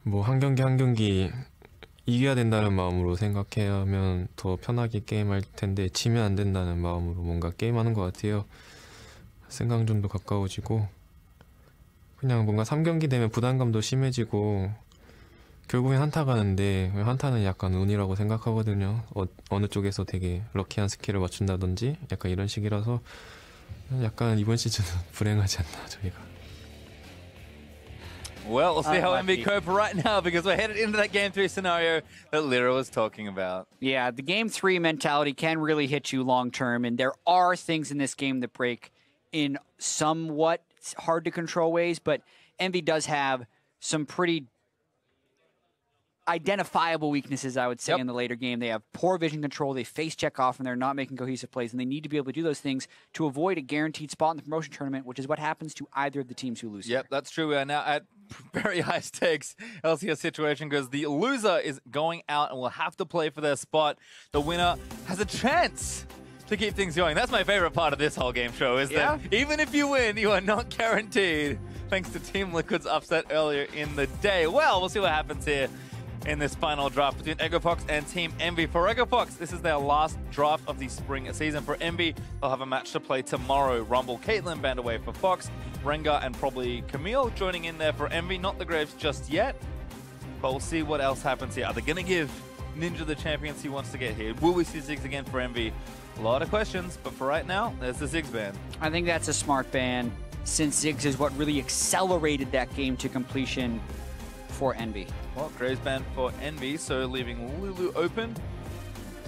뭐 한 경기 한 경기 이겨야 된다는 마음으로 생각하면 더 편하게 게임할 텐데 지면 안 된다는 마음으로 뭔가 게임하는 것 같아요. 생강전도 가까워지고 그냥 뭔가 3경기 되면 부담감도 심해지고 결국엔 한타 가는데 한타는 약간 운이라고 생각하거든요. 어느 쪽에서 되게 럭키한 스킬을 맞춘다든지 약간 이런 식이라서 약간 이번 시즌은 불행하지 않나 저희가. Well, we'll see how EnVy cope right now because we're headed into that Game 3 scenario that Lyra was talking about. Yeah, the Game 3 mentality can really hit you long term, and there are things in this game that break in somewhat hard-to-control ways, but EnVy does have some pretty identifiable weaknesses, I would say, in the later game. They have poor vision control, they face check off, and they're not making cohesive plays, and they need to be able to do those things to avoid a guaranteed spot in the promotion tournament, which is what happens to either of the teams who lose here. That's true. We are now at very high stakes LCS situation because the loser is going out and will have to play for their spot. The winner has a chance to keep things going. That's my favorite part of this whole game show, is that even if you win, you are not guaranteed, thanks to Team Liquid's upset earlier in the day. Well, we'll see what happens here in this final draft between EchoFox and Team EnVy. For EchoFox, this is their last draft of the spring season. For EnVy, they'll have a match to play tomorrow. Rumble, Caitlyn banned away for Fox, Rengar, and probably Camille joining in there for EnVy. Not the Graves just yet, but we'll see what else happens here. Are they going to give Ninja the champions he wants to get here? Will we see Ziggs again for EnVy? A lot of questions, but for right now, there's the Ziggs ban. I think that's a smart ban, since Ziggs is what really accelerated that game to completion for EnVy. Well, Graves banned for EnVy, so leaving Lulu open,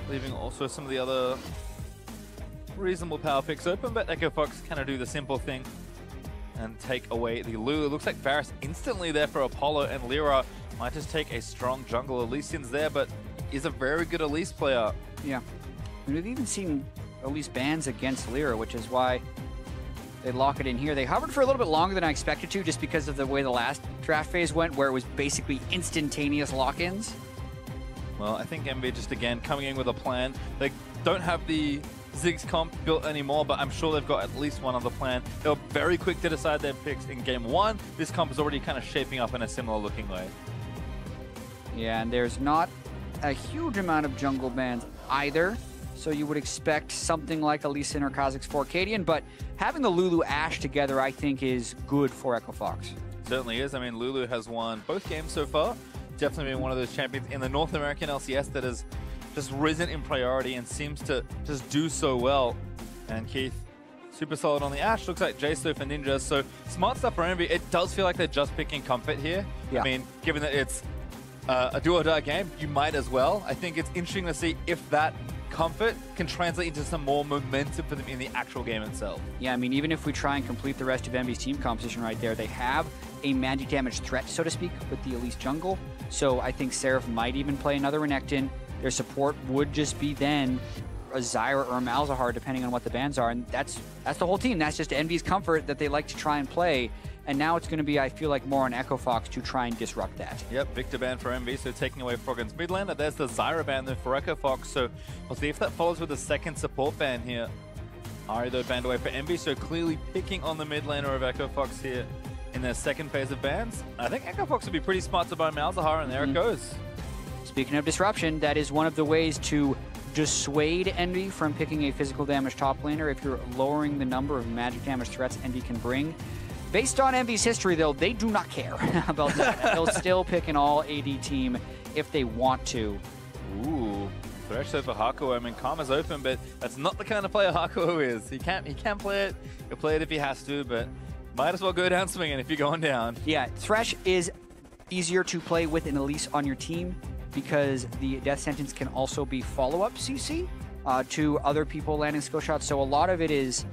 leaving also some of the other reasonable power picks open, but EchoFox kind of do the simple thing and take away the Lulu. It looks like Varus instantly there for Apollo, and Lyra might just take a strong jungle. Elysian's there, but is a very good Elise player. Yeah. We've even seen Elise bans against Lyra, which is why they lock it in here. They hovered for a little bit longer than I expected to, just because of the way the last draft phase went, where it was basically instantaneous lock-ins. Well, I think EnVy just, again, coming in with a plan. They don't have the Ziggs comp built anymore, but I'm sure they've got at least one other plan. They were very quick to decide their picks in Game 1. This comp is already kind of shaping up in a similar looking way. Yeah, and there's not a huge amount of jungle bans either. So you would expect something like Elise or Kha'Zix for Cadian, but having the Lulu Ashe together, I think, is good for EchoFox. Certainly is. I mean, Lulu has won both games so far. Definitely been one of those champions in the North American LCS that has just risen in priority and seems to just do so well. And Keith, super solid on the Ashe. Looks like J-Sto for Ninja. So smart stuff for EnVy. It does feel like they're just picking comfort here. Yeah. I mean, given that it's a do-or-die game, you might as well. I think it's interesting to see if that comfort can translate into some more momentum for them in the actual game itself. Yeah, I mean, even if we try and complete the rest of EnVy's team composition right there, they have a magic damage threat, so to speak, with the Elise jungle. So I think Seraph might even play another Renekton. Their support would just be then a Zyra or a Malzahar, depending on what the bans are. And that's the whole team. That's just EnVy's comfort that they like to try and play. And now it's going to be, I feel like, more on EchoFox to try and disrupt that. Yep, Victor ban for EnVy, so taking away Froggen's mid laner. There's the Zyra ban then for EchoFox, so we'll see if that follows with a second support ban here. Ahri, though, banned away for EnVy, so clearly picking on the mid laner of EchoFox here in their second phase of bans. I think EchoFox would be pretty smart to buy Malzahar, and there it goes. Speaking of disruption, that is one of the ways to dissuade EnVy from picking a physical damage top laner. If you're lowering the number of magic damage threats EnVy can bring. Based on EnVy's history, though, they do not care about that. They'll still pick an all-AD team if they want to. Ooh, Thresh for Hakuo. I mean, Karma's open, but that's not the kind of player Hakuo is. He can play it. He'll play it if he has to, but might as well go down swinging if you're going down. Yeah, Thresh is easier to play with an Elise on your team because the death sentence can also be follow-up CC to other people landing skill shots. So a lot of it is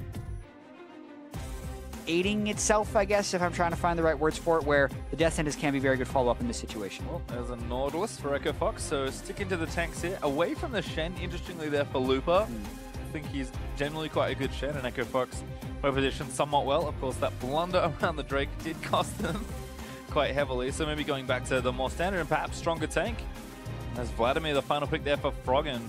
aiding itself, I guess, if I'm trying to find the right words for it, where the death sentence can be very good follow-up in this situation. Well, there's a Nautilus for EchoFox, so sticking to the tanks here. Away from the Shen, interestingly there for Lupa. I think he's generally quite a good Shen, and EchoFox were positioned somewhat well. Of course, that blunder around the Drake did cost them quite heavily, so maybe going back to the more standard and perhaps stronger tank. There's Vladimir, the final pick there for Froggen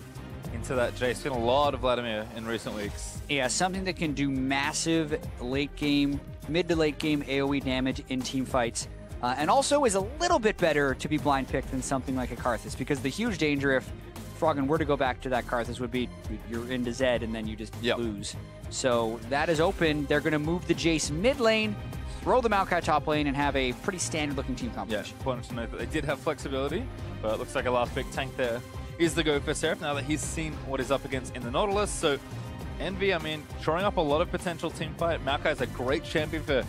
into that Jace. It's been a lot of Vladimir in recent weeks. Yeah, something that can do massive late game, mid to late game AoE damage in team fights and also is a little bit better to be blind picked than something like a Karthus, because the huge danger if Froggen were to go back to that Karthus would be you're into Zed and then you just lose. So that is open. They're going to move the Jace mid lane, throw the Maokai top lane, and have a pretty standard looking team composition. Yeah, important to note that they did have flexibility, but it looks like a last pick tank there is the go for Seraph now that he's seen what he's up against in the Nautilus. So EnVy, I mean, showing up a lot of potential team fight. Maokai is a great champion for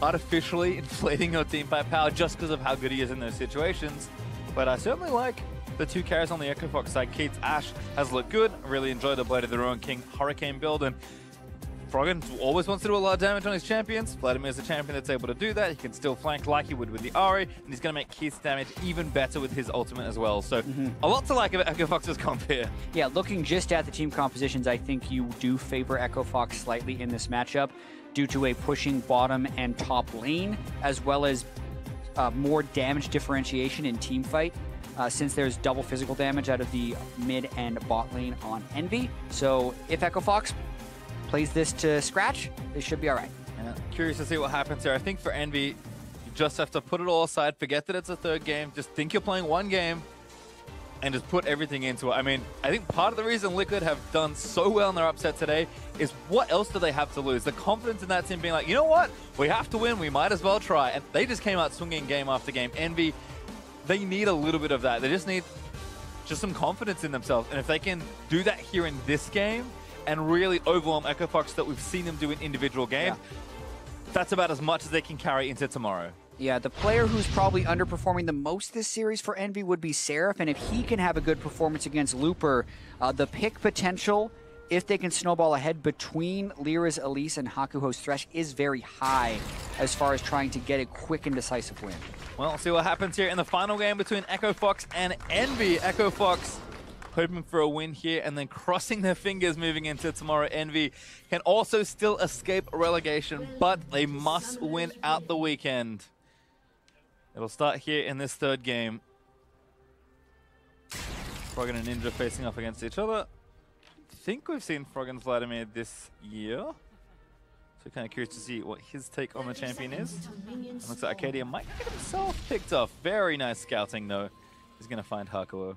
artificially inflating your team fight power just because of how good he is in those situations. But I certainly like the two carries on the Echo Fox side. Keith's Ashe has looked good. Really enjoyed the Blade of the Ruin King Hurricane build, and Froggen always wants to do a lot of damage on his champions. Vladimir is a champion that's able to do that. He can still flank like he would with the Ahri, and he's going to make Keith's damage even better with his ultimate as well. So a lot to like about Echo Fox's comp here. Yeah, looking just at the team compositions, I think you do favor Echo Fox slightly in this matchup due to a pushing bottom and top lane, as well as more damage differentiation in team fight. Since there's double physical damage out of the mid and bot lane on EnVy. So if Echo Fox plays this to scratch, they should be all right. Yeah, curious to see what happens here. I think for EnVy, you just have to put it all aside, forget that it's a third game, just think you're playing one game, and just put everything into it. I mean, I think part of the reason Liquid have done so well in their upset today is what else do they have to lose? The confidence in that team being like, you know what? We have to win, we might as well try. And they just came out swinging game after game. EnVy, they need a little bit of that. They just need some confidence in themselves. And if they can do that here in this game and really overwhelm Echo Fox that we've seen them do in individual games, that's about as much as they can carry into tomorrow. Yeah, the player who's probably underperforming the most this series for EnVy would be Seraph, and if he can have a good performance against Looper, the pick potential, if they can snowball ahead between Lyra's Elise and Hakuho's Thresh, is very high as far as trying to get a quick and decisive win. Well, we'll see what happens here in the final game between Echo Fox and EnVy. Echo Fox hoping for a win here and then crossing their fingers moving into tomorrow. EnVy can also still escape relegation, but they must win out the weekend. It'll start here in this third game. Froggen and Ninja facing off against each other. I think we've seen Froggen's Vladimir this year. So kind of curious to see what his take on the champion is. And looks like Arcadia might get himself picked off. Very nice scouting though. He's going to find Hakuho.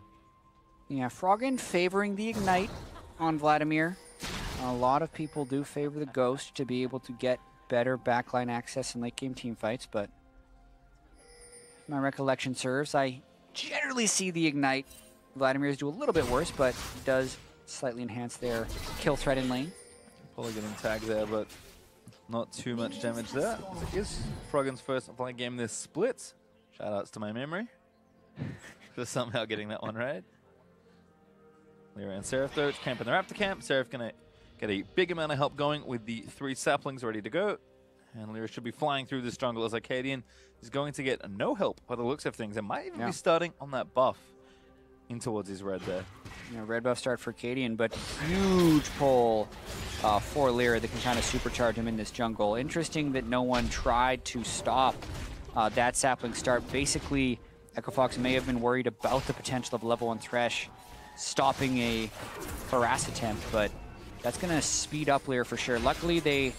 Yeah, Froggen favoring the Ignite on Vladimir. A lot of people do favor the Ghost to be able to get better backline access in late game team fights, but if my recollection serves, I generally see the Ignite Vladimir's do a little bit worse, but does slightly enhance their kill threat in lane. Probably getting tagged there, but not too much damage there. It is Froggen's first offline game this split. Shoutouts to my memory for somehow getting that one right. Lyra and Seraph though, camping their Raptor camp. Seraph gonna get a big amount of help going with the 3 saplings ready to go. And Lyra should be flying through this jungle as Arcadian is going to get no help by the looks of things. It might even be starting on that buff in towards his red there. You know, red buff start for Arcadian, but huge pull for Lyra that can kind of supercharge him in this jungle. Interesting that no one tried to stop that sapling start. Basically, Echo Fox may have been worried about the potential of level 1 Thresh stopping a harass attempt, but that's going to speed up Lyra for sure. Luckily, they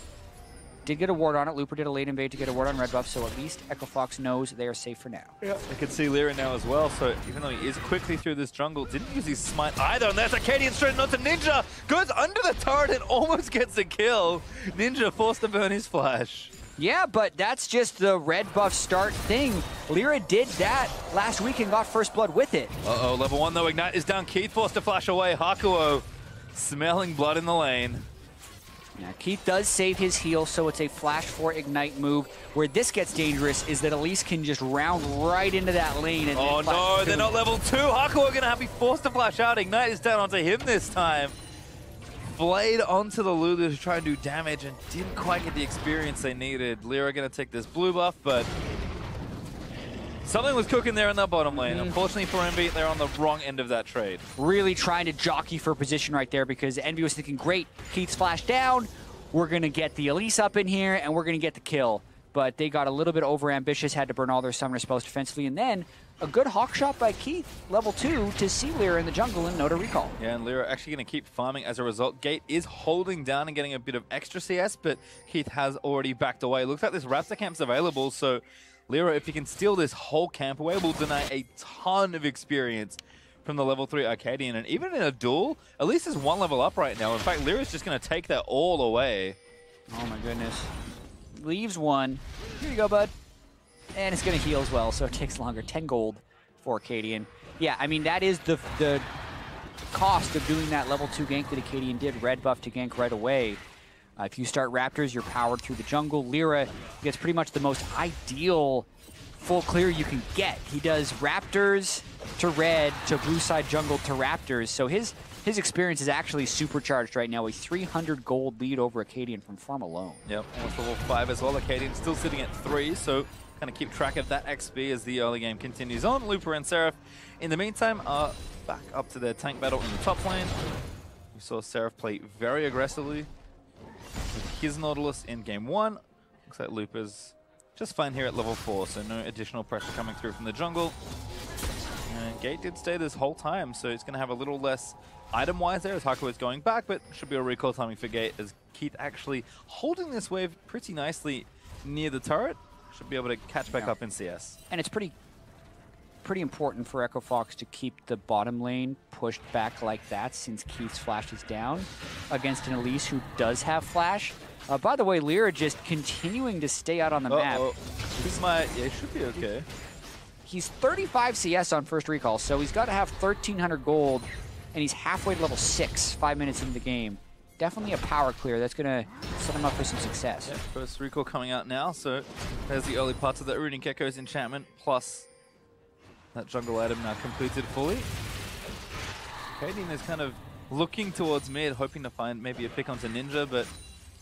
did get a ward on it. Looper did a late invade to get a ward on red buff, so at least Echo Fox knows they are safe for now. Yeah, I can see Lyra now as well, so even though he is quickly through this jungle, didn't use his smite either, and that's Arcadian straight onto Ninja! Goes under the turret and almost gets a kill! Ninja forced to burn his flash. Yeah, but that's just the red buff start thing. Lyra did that last week and got first blood with it. Uh-oh, level 1 though, Ignite is down. Keith forced to flash away. Hakuho smelling blood in the lane. Yeah, Keith does save his heal, so it's a flash for Ignite move. Where this gets dangerous is that Elise can just round right into that lane. And oh no, they're not level 2. Hakuho gonna have to be forced to flash out. Ignite is down onto him this time. Blade onto the Lulu to try and do damage and didn't quite get the experience they needed. Lyra gonna take this blue buff, but something was cooking there in that bottom lane. Unfortunately for EnVy, they're on the wrong end of that trade. Really trying to jockey for position right there because EnVy was thinking, great, Keith's flash down, we're gonna get the Elise up in here and we're gonna get the kill. But they got a little bit over ambitious, had to burn all their summoner spells defensively, and then a good hawk shot by Keith, level 2, to see Lyra in the jungle and no to recall. Yeah, and Lyra actually going to keep farming as a result. Gate is holding down and getting a bit of extra CS, but Keith has already backed away. Looks like this Raptor camp's available, so Lyra, if he can steal this whole camp away, will deny a ton of experience from the level 3 Arcadian. And even in a duel, at least is 1 level up right now. In fact, Lyra's just going to take that all away. Oh my goodness. Leaves 1. Here you go, bud. And it's going to heal as well, so it takes longer. 10 gold for Arcadian. Yeah, I mean, that is the cost of doing that level 2 gank that Arcadian did. Red buff to gank right away. If you start Raptors, you're powered through the jungle. Lyra gets pretty much the most ideal full clear you can get. He does Raptors to red to blue side jungle to Raptors. So his experience is actually supercharged right now. A 300 gold lead over Arcadian from farm alone. Yep, almost level 5 as well. Arcadian still sitting at 3, so kind of keep track of that XP as the early game continues on. Looper and Seraph, in the meantime, are back up to their tank battle in the top lane. We saw Seraph play very aggressively with his Nautilus in game 1. Looks like Looper's just fine here at level 4, so no additional pressure coming through from the jungle. And Gate did stay this whole time, so it's going to have a little less item-wise there as Haku is going back, but should be a recall timing for Gate as Keith actually holding this wave pretty nicely near the turret. Should be able to catch back up in CS. And it's pretty important for Echo Fox to keep the bottom lane pushed back like that since Keith's flash is down against an Elise who does have flash. By the way, Lyra just continuing to stay out on the map. Yeah, he should be okay. He's 35 CS on first recall, so he's got to have 1,300 gold, and he's halfway to level 6, 5 minutes into the game. Definitely a power clear. That's going to set him up for some success. Yeah, first recall coming out now, so there's the early parts of the Runic Echo's enchantment, plus that jungle item now completed fully. Arcadian is kind of looking towards mid, hoping to find maybe a pick onto Ninja, but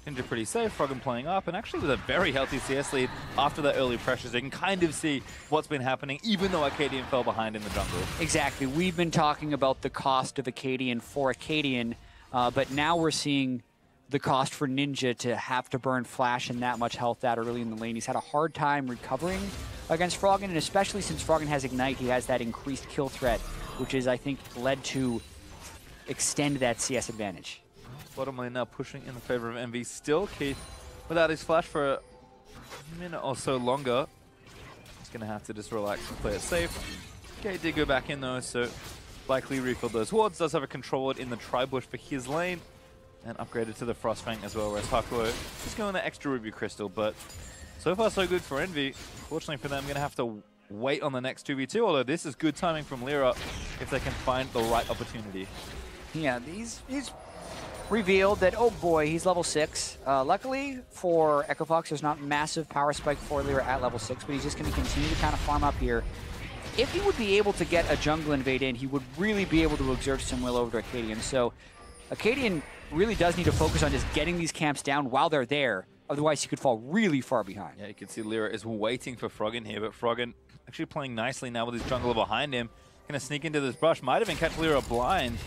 Ninja pretty safe, Froggen playing up, and actually with a very healthy CS lead after that early pressures. They can kind of see what's been happening, even though Arcadian fell behind in the jungle. Exactly. We've been talking about the cost of Arcadian for Arcadian, but now we're seeing the cost for Ninja to have to burn flash and that much health that early in the lane. He's had a hard time recovering against Froggen, and especially since Froggen has Ignite, he has that increased kill threat, which is, I think, led to extend that CS advantage. Bottom lane now pushing in the favor of EnVy still. Keith without his flash for a minute or so longer. He's going to have to just relax and play it safe. Gate did go back in though, so likely refilled those wards. Does have a control ward in the Tri-Bush for his lane. And upgraded to the Frostfang as well, whereas Hakuo just going the extra Ruby Crystal. But so far so good for EnVy. Fortunately for them, going to have to wait on the next 2v2, although this is good timing from Lyra if they can find the right opportunity. Yeah, he's revealed that, oh boy, he's level 6. Luckily for Echo Fox, there's not massive power spike for Lyra at level 6, but he's just going to continue to kind of farm up here. If he would be able to get a jungle invade in, he would really be able to exert some will over to Arcadian. So Arcadian really does need to focus on just getting these camps down while they're there. Otherwise, he could fall really far behind. Yeah, you can see Lyra is waiting for Froggen here, but Froggen actually playing nicely now with his jungler behind him. Going to sneak into this brush. Might even catch Lyra blind.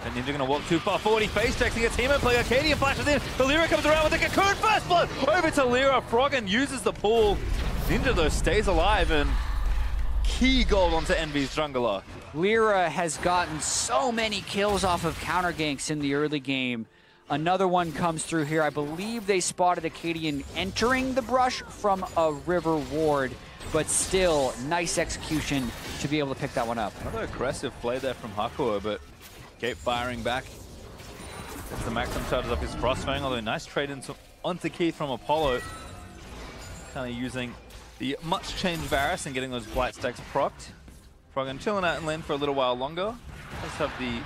And Ninja going to walk too far forward. He face checks. He gets teammate play. Arcadian flashes in. But Lyra comes around with the Cocoon. First blood over to Lyra. Froggen uses the pull. Ninja, though, stays alive and key gold onto EnVy's jungler. Lyra has gotten so many kills off of counter ganks in the early game. Another one comes through here. I believe they spotted Arcadian entering the brush from a river ward, but still, nice execution to be able to pick that one up. Another aggressive play there from Hakuo, but Gate firing back. Gets the maximum charges up his Frostfang, although nice trade onto Keith from Apollo. Kind of using the much changed Varus and getting those Blight stacks procced. Froggen chilling out in lane for a little while longer. Let's have the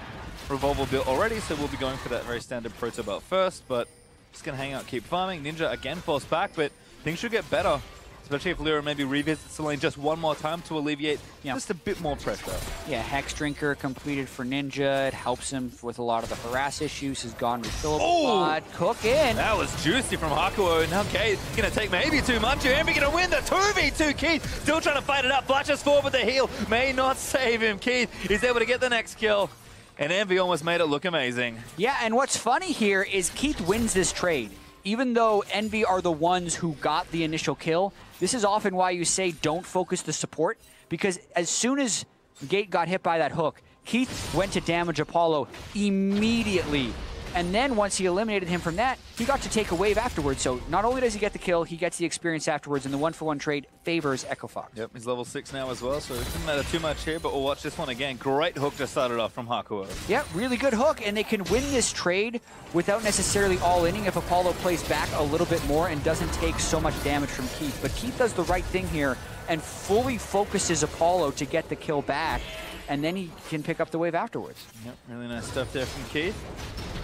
Revolver built already, so we'll be going for that very standard Proto belt first, but just going to hang out, keep farming. Ninja again forced back, but things should get better, especially if Lyra maybe revisits the lane just one more time to alleviate just a bit more pressure. Yeah, Hex Drinker completed for Ninja. It helps him with a lot of the harass issues. Has gone refillable. Cook in. That was juicy from Hakuo. Now Kate going to take maybe too much. EnVy going to win the 2v2. Keith still trying to fight it up. Flashes forward with the heal. May not save him. Keith is able to get the next kill. And EnVy almost made it look amazing. Yeah, and what's funny here is Keith wins this trade. Even though EnVy are the ones who got the initial kill, this is often why you say don't focus the support, because as soon as Gate got hit by that hook, Keith went to damage Apollo, immediately And then once he eliminated him from that, he got to take a wave afterwards. So not only does he get the kill, he gets the experience afterwards, and the 1-for-1 trade favors Echo Fox. Yep, he's level 6 now as well, so it doesn't matter too much here, but we'll watch this one again. Great hook to start it off from Hakuo. Yeah, really good hook, and they can win this trade without necessarily all-inning if Apollo plays back a little bit more and doesn't take so much damage from Keith. But Keith does the right thing here and fully focuses Apollo to get the kill back, and then he can pick up the wave afterwards. Yep, really nice stuff there from Keith.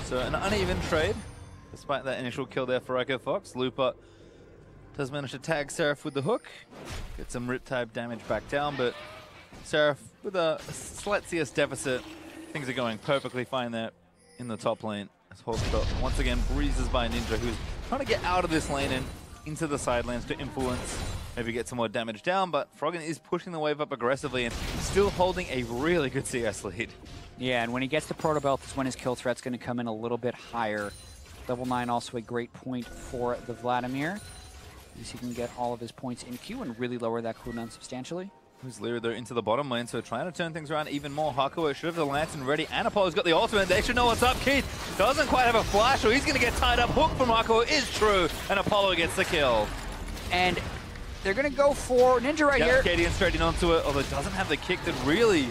So an uneven trade, despite that initial kill there for Echo Fox. Looper does manage to tag Seraph with the hook, get some Riptide damage back down, but Seraph with a slight CS deficit. Things are going perfectly fine there in the top lane. As Hawkshot once again breezes by Ninja, who's trying to get out of this lane and into the side lanes to influence, maybe get some more damage down, but Froggen is pushing the wave up aggressively and still holding a really good CS lead. Yeah, and when he gets the Proto Belt is when his kill threat's going to come in a little bit higher. Level 9 also a great point for the Vladimir. At least he can get all of his points in queue and really lower that cooldown substantially. Who's Lyra though into the bottom lane, so trying to turn things around even more. Hakuo should have the Lantern ready, and Apollo's got the ultimate. They should know what's up. Keith doesn't quite have a flash, or he's going to get tied up. Hook from Hakuo is true, and Apollo gets the kill. And they're going to go for Ninja right here. Cadian straight in onto it, although doesn't have the kick to really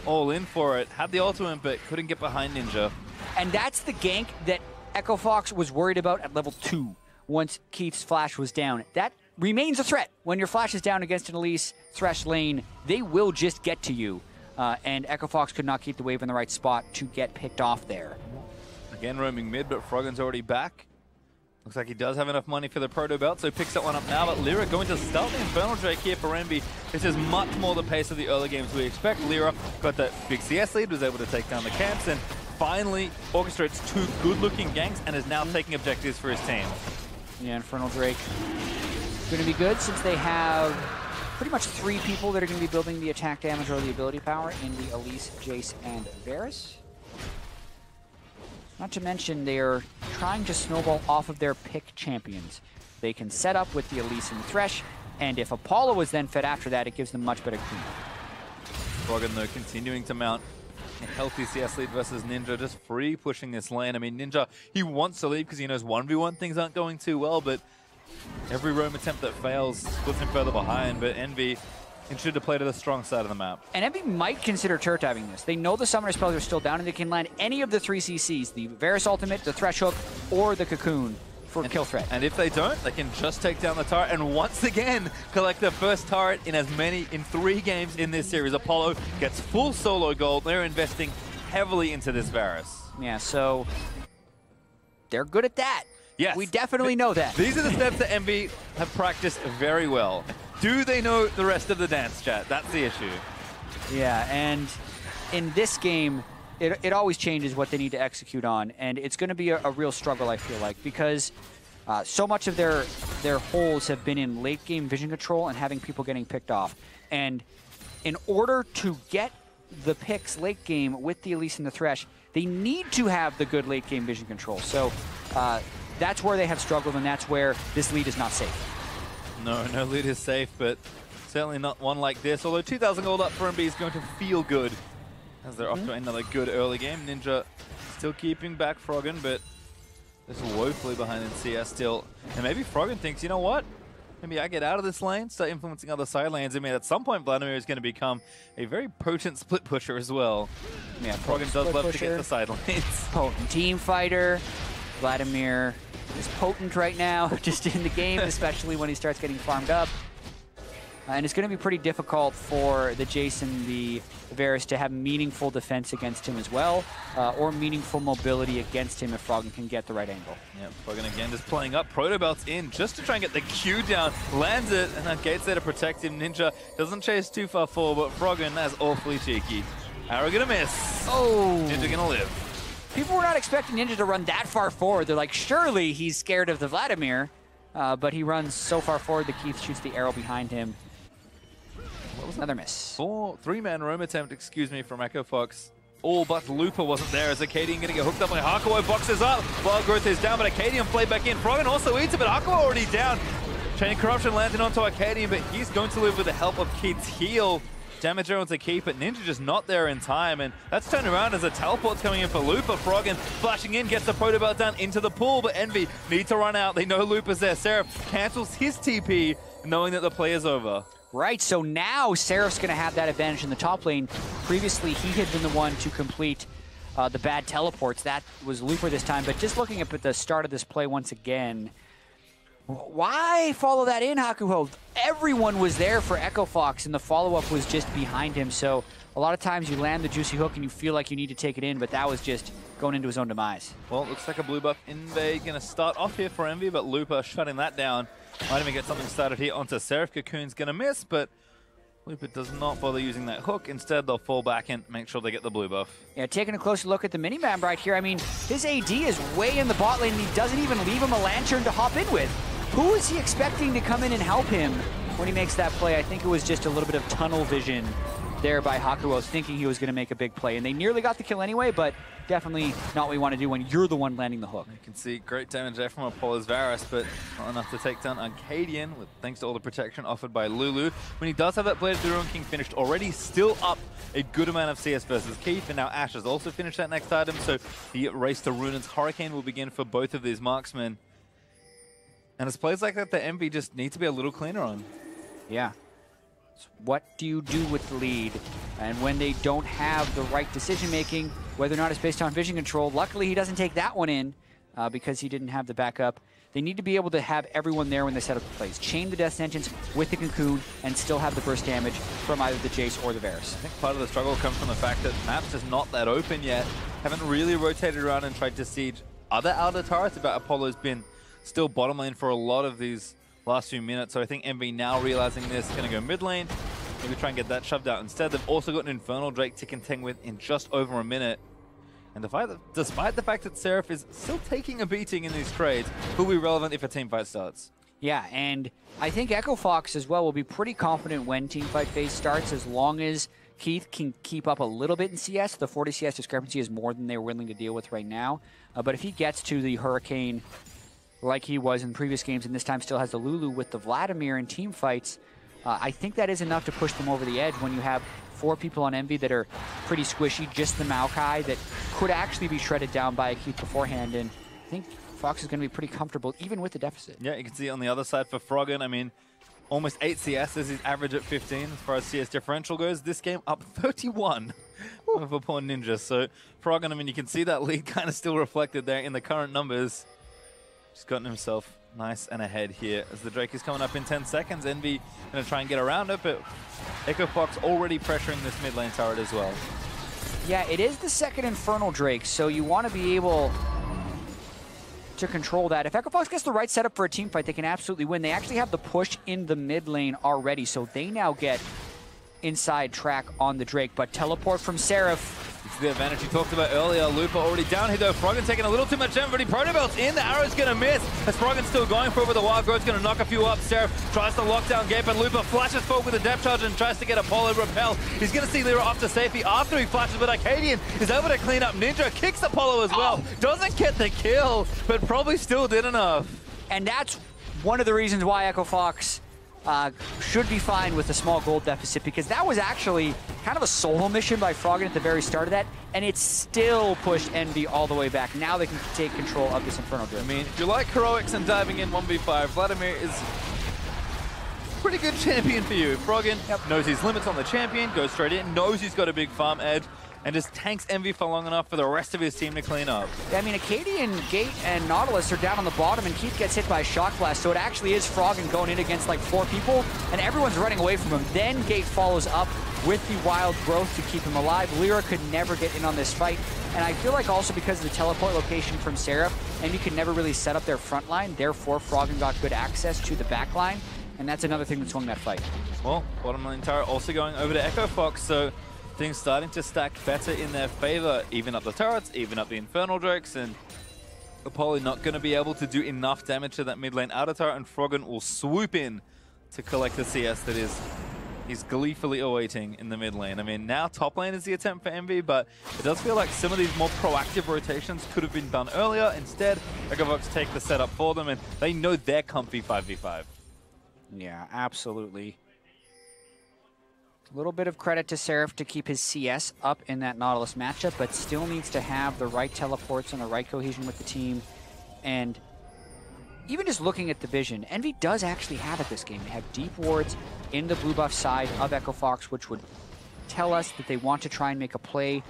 all in for it. Had the ultimate, but couldn't get behind Ninja. And that's the gank that Echo Fox was worried about at level 2 once Keith's flash was down. That remains a threat. When your flash is down against an Elise Thresh lane, they will just get to you. And Echo Fox could not keep the wave in the right spot to get picked off there. Again roaming mid, but Froggen's already back. Looks like he does have enough money for the Proto Belt, so picks that one up now. But Lyra going to start the Infernal Drake here for EnVy. This is much more the pace of the early games we expect. Lyra got that big CS lead, was able to take down the camps, and finally orchestrates 2 good-looking ganks and is now taking objectives for his team. Yeah, Infernal Drake going to be good since they have pretty much 3 people that are going to be building the attack damage or the ability power in the Elise, Jace, and Varus. Not to mention they're trying to snowball off of their pick champions. They can set up with the Elise and the Thresh, and if Apollo is then fed after that, it gives them much better cleanup. Froggen though continuing to mount a healthy CS lead versus Ninja, just free pushing this lane. I mean, Ninja, he wants to leave because he knows 1v1 things aren't going too well, but every roam attempt that fails puts him further behind. But EnVy interested to play to the strong side of the map. And EnVy might consider turret diving this. They know the summoner spells are still down and they can land any of the 3 CCs, the Varus ultimate, the Thresh hook, or the Cocoon for kill threat. And if they don't, they can just take down the turret and once again collect the first turret in 3 games in this series. Apollo gets full solo gold. They're investing heavily into this Varus. Yeah, so they're good at that. Yes. We definitely know that. These are the steps that EnVy have practiced very well. Do they know the rest of the dance, chat? That's the issue. Yeah, and in this game, it always changes what they need to execute on, and it's going to be a real struggle, I feel like, because so much of their holes have been in late game vision control and having people getting picked off. And in order to get the picks late game with the Elise and the Thresh, they need to have the good late game vision control. So that's where they have struggled, and that's where this lead is not safe. No lead is safe, but certainly not one like this. Although 2,000 gold up for EnVy is going to feel good as they're off to another good early game. Ninja still keeping back Froggen, but just woefully behind in CS still. And maybe Froggen thinks, you know what? Maybe I get out of this lane, start influencing other side lanes. I mean, at some point, Vladimir is going to become a very potent split pusher as well. Yeah, Froggen does love to get the side lanes. Potent team fighter. Vladimir is potent right now, just in the game, especially when he starts getting farmed up. And it's going to be pretty difficult for the Jason, the Varus, to have meaningful defense against him as well, or meaningful mobility against him if Froggen can get the right angle. Yeah, Froggen again just playing up. Proto Belt's in just to try and get the Q down. Lands it, and that gate's there to protect him. Ninja doesn't chase too far forward, but Froggen, that's awfully cheeky. Arrow gonna miss. Oh! Ninja gonna live. People were not expecting Ninja to run that far forward. They're like, surely he's scared of the Vladimir. But he runs so far forward that Keith shoots the arrow behind him. What was another miss? 3-man roam attempt, excuse me, from Echo Fox. All but Looper wasn't there as Acadian going to get hooked up by Hakuo. Boxes up. Wild Growth is down, but Acadian played back in. Froggen also eats it, but Hakuo already down. Chain Corruption landed onto Acadian, but he's going to live with the help of Keith's heal. damage everyone to keep it. Ninja just not there in time, and that's turned around as a teleport's coming in for Looper. Froggen flashing in, gets the Proto Belt down into the pool, but EnVy need to run out. They know Looper's there. Seraph cancels his TP, knowing that the play is over. Right, so now Seraph's going to have that advantage in the top lane. Previously, he had been the one to complete the bad teleports. That was Looper this time, but just looking up at the start of this play once again, why follow that in, Hakuho? Everyone was there for Echo Fox, and the follow-up was just behind him, so a lot of times you land the juicy hook and you feel like you need to take it in, but that was just going into his own demise. Well, it looks like a blue buff EnVy going to start off here for EnVy, but Looper shutting that down. Might even get something started here onto Seraph. Cocoon's going to miss, but Looper does not bother using that hook. Instead, they'll fall back and make sure they get the blue buff. Yeah, taking a closer look at the minimap right here, I mean, his AD is way in the bot lane, and he doesn't even leave him a lantern to hop in with. Who is he expecting to come in and help him when he makes that play? I think it was just a little bit of tunnel vision there by Hakuho, thinking he was going to make a big play. And they nearly got the kill anyway, but definitely not what you want to do when you're the one landing the hook. You can see great damage there from Apollo's Varus, but not enough to take down Arcadian, with thanks to all the protection offered by Lulu. When he does have that Blade of the Ruin King finished already, still up a good amount of CS versus Keith, and now Ash has also finished that next item, so the race to Runan's Hurricane will begin for both of these marksmen. And it's plays like that EnVy just need to be a little cleaner on. Yeah. So what do you do with the lead? And when they don't have the right decision-making, whether or not it's based on vision control, luckily he doesn't take that one in because he didn't have the backup. They need to be able to have everyone there when they set up the plays. Chain the Death Sentence with the Cocoon and still have the burst damage from either the Jace or the Varus. I think part of the struggle comes from the fact that map's just not that open yet. Haven't really rotated around and tried to siege other outer turrets, but Apollo's been still bottom lane for a lot of these last few minutes. So I think EnVy now realizing this, going to go mid lane, maybe try and get that shoved out instead. They've also got an Infernal Drake to contend with in just over a minute. And despite the fact that Seraph is still taking a beating in these trades, will be relevant if a team fight starts. Yeah, and I think Echo Fox as well will be pretty confident when teamfight phase starts, as long as Keith can keep up a little bit in CS. The 40 CS discrepancy is more than they're willing to deal with right now. But if he gets to the Hurricane like he was in previous games, and this time still has the Lulu with the Vladimir in team fights, I think that is enough to push them over the edge when you have 4 people on EnVy that are pretty squishy, just the Maokai that could actually be shredded down by a Keith beforehand, and I think Fox is going to be pretty comfortable even with the deficit. Yeah, you can see on the other side for Froggen, I mean, almost 8 CS is his average at 15 as far as CS differential goes. This game up 31 over poor Ninja. So Froggen, I mean, you can see that lead kind of still reflected there in the current numbers. Just gotten himself nice and ahead here as the Drake is coming up in 10 seconds. EnVy going to try and get around it, but Echo Fox already pressuring this mid lane turret as well. Yeah, it is the second Infernal Drake, so you want to be able to control that. If Echo Fox gets the right setup for a team fight, they can absolutely win. They actually have the push in the mid lane already, so they now get inside track on the Drake, but teleport from Seraph. It's the advantage you talked about earlier. Looper already down here though. Froggen taking a little too much damage, but he Proto Belt's in. The arrow's going to miss. As Froggen's still going for it, but the Wild Growth's going to knock a few up. Seraph tries to lock down Gape, and Looper flashes forward with a depth charge and tries to get Apollo repel. He's going to see Lyra off to safety after he flashes, but Arcadian is able to clean up Ninja, kicks Apollo as well. Doesn't get the kill, but probably still did enough. And that's one of the reasons why Echo Fox should be fine with a small gold deficit, because that was actually kind of a solo mission by Froggen at the very start of that, and it still pushed EnVy all the way back. Now they can take control of this Infernal Drift. I mean, if you like heroics and diving in 1v5, Vladimir is a pretty good champion for you. Froggen knows his limits on the champion, goes straight in, knows he's got a big farm edge, and just tanks EnVy for long enough for the rest of his team to clean up. Yeah, I mean, Acadian, Gate, and Nautilus are down on the bottom, and Keith gets hit by a Shock Blast, so it actually is Froggen going in against like 4 people, and everyone's running away from him. Then Gate follows up with the Wild Growth to keep him alive. Lyra could never get in on this fight, and I feel like also because of the teleport location from Seraph, EnVy could never really set up their front line, therefore Froggen got good access to the back line, and that's another thing that swung that fight. Well, bottom lane turret also going over to Echo Fox, so things starting to stack better in their favor. Even up the turrets, even up the Infernal Drakes, and Apollo not going to be able to do enough damage to that mid lane outer turret, and Froggen will swoop in to collect the CS that he's gleefully awaiting in the mid lane. I mean, now top lane is the attempt for EnVy, but it does feel like some of these more proactive rotations could have been done earlier. Instead, Echo Fox take the setup for them, and they know they're comfy 5v5. Yeah, absolutely. A little bit of credit to Seraph to keep his CS up in that Nautilus matchup, but still needs to have the right teleports and the right cohesion with the team. And even just looking at the vision, EnVy does actually have it this game. They have deep wards in the blue buff side of Echo Fox, which would tell us that they want to try and make a play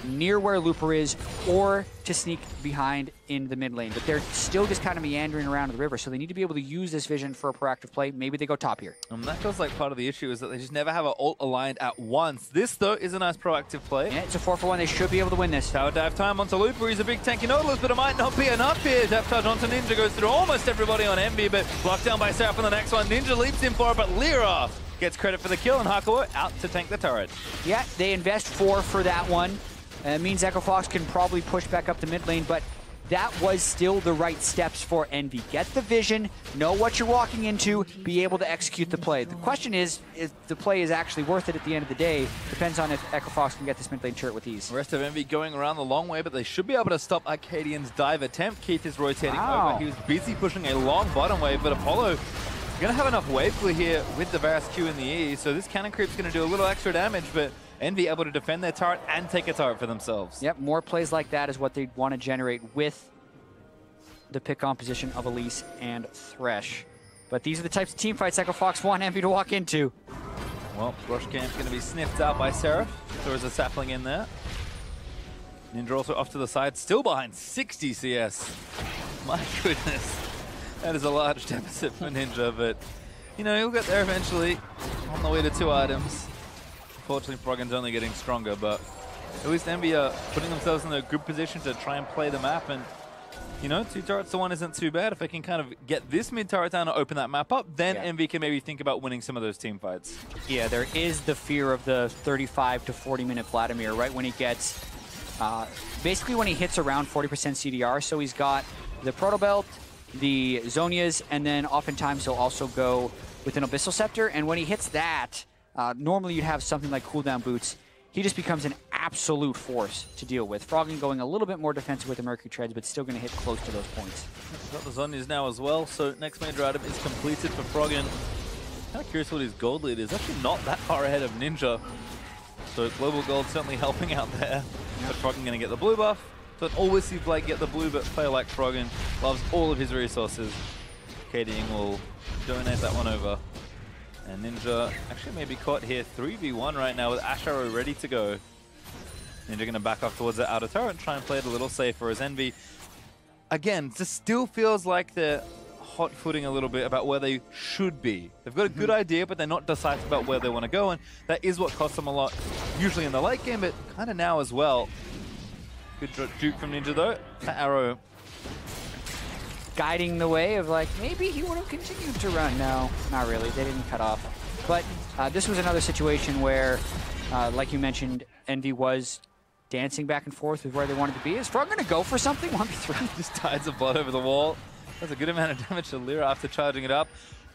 near where Looper is or to sneak behind in the mid lane. But they're still just kind of meandering around the river, so they need to be able to use this vision for a proactive play. Maybe they go top here. That feels like part of the issue is that they just never have an ult aligned at once. This, though, is a nice proactive play. Yeah, it's a 4-for-1. They should be able to win this. Tower dive time onto Looper. He's a big tanky Nautilus, but it might not be enough here. Depth charge onto Ninja goes through almost everybody on EnVy, but blocked down by Seraph on the next one. Ninja leaps in for it, but Lyra gets credit for the kill, and Hakuo out to tank the turret. Yeah, they invest 4 for that one. It means Echo Fox can probably push back up the mid lane, but that was still the right steps for EnVy. Get the vision, know what you're walking into, be able to execute the play. The question is if the play is actually worth it at the end of the day. Depends on if Echo Fox can get this mid lane turret with ease. The rest of EnVy going around the long way, but they should be able to stop Arcadian's dive attempt. Keith is rotating over. He was busy pushing a long bottom wave, but Apollo going to have enough wave clear here with the Varus Q in the E, so this cannon creep's going to do a little extra damage, but EnVy able to defend their turret and take a turret for themselves. Yep, more plays like that is what they want to generate with the pick composition of Elise and Thresh. But these are the types of team fights Echo Fox want EnVy to walk into. Well, Rush Camp's going to be sniffed out by Seraph. There is a sapling in there. Ninja also off to the side, still behind 60 CS. My goodness. That is a large deficit for Ninja, but, you know, he'll get there eventually on the way to 2 items. Unfortunately, Froggen's only getting stronger, but at least EnVy are putting themselves in a good position to try and play the map, and, you know, 2 turrets to 1 isn't too bad. If they can kind of get this mid turret down and open that map up, then EnVy can maybe think about winning some of those team fights. Yeah, there is the fear of the 35 to 40 minute Vladimir, right when he gets, basically when he hits around 40% CDR, so he's got the Proto Belt, the Zonias, and then oftentimes he'll also go with an Abyssal Scepter, and when he hits that, normally you'd have something like cooldown boots. He just becomes an absolute force to deal with. Froggen going a little bit more defensive with the Mercury Treads, but still going to hit close to those points. Got the Zonias now as well, so next major item is completed for Froggen. Kind of curious what his gold lead is. Actually not that far ahead of Ninja. So global gold certainly helping out there. But Froggen going to get the blue buff. Don't always see Blake get the blue, but player like Froggen loves all of his resources. Arcadian will donate that one over. And Ninja actually may be caught here 3v1 right now with Ash Arrow ready to go. Ninja going to back off towards the outer turret and try and play it a little safer as EnVy, again, just still feels like they're hot-footing a little bit about where they should be. They've got a good idea, but they're not decisive about where they want to go, and that is what costs them a lot, usually in the late game, but kind of now as well. Good juke from Ninja though. That arrow guiding the way of like, maybe he would have continued to run. No, not really. They didn't cut off. But this was another situation where, like you mentioned, EnVy was dancing back and forth with where they wanted to be. Is Frog going to go for something? 1v3? Just tides of blood over the wall. That's a good amount of damage to Lyra after charging it up.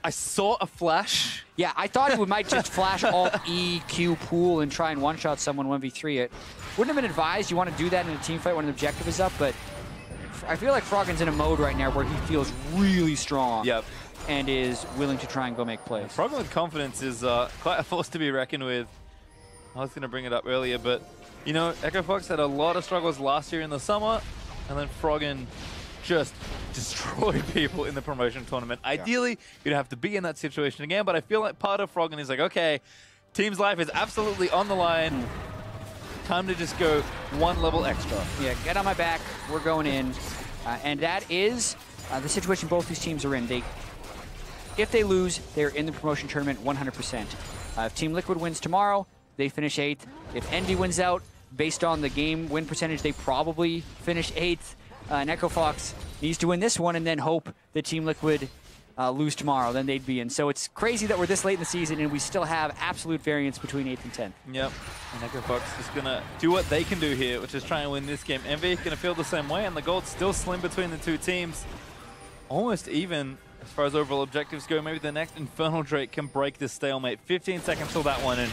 I saw a flash. Yeah, I thought he might just flash Alt E, Q, pool, and try and one-shot someone 1v3. It wouldn't have been advised. You want to do that in a team fight when the objective is up, but I feel like Froggen's in a mode right now where he feels really strong. Yep. And is willing to try and go make plays. Froggen with confidence is quite a force to be reckoned with. I was going to bring it up earlier, but, you know, Echo Fox had a lot of struggles last year in the summer, and then Froggen just destroyed people in the promotion tournament. Ideally, you'd have to be in that situation again, but I feel like part of Froggen is like, okay, team's life is absolutely on the line. Time to just go one level extra. Yeah, get on my back. We're going in. And that is the situation both these teams are in. If they lose, they're in the promotion tournament 100%. If Team Liquid wins tomorrow, they finish 8th. If EnVy wins out, based on the game win percentage, they probably finish 8th. And Echo Fox needs to win this one and then hope that Team Liquid lose tomorrow. Then they'd be in. So it's crazy that we're this late in the season and we still have absolute variance between 8th and 10th. Yep. And Echo Fox is going to do what they can do here, which is try and win this game. EnVy going to feel the same way, and the gold's still slim between the two teams. Almost even as far as overall objectives go. Maybe the next Infernal Drake can break this stalemate. 15 seconds till that one, and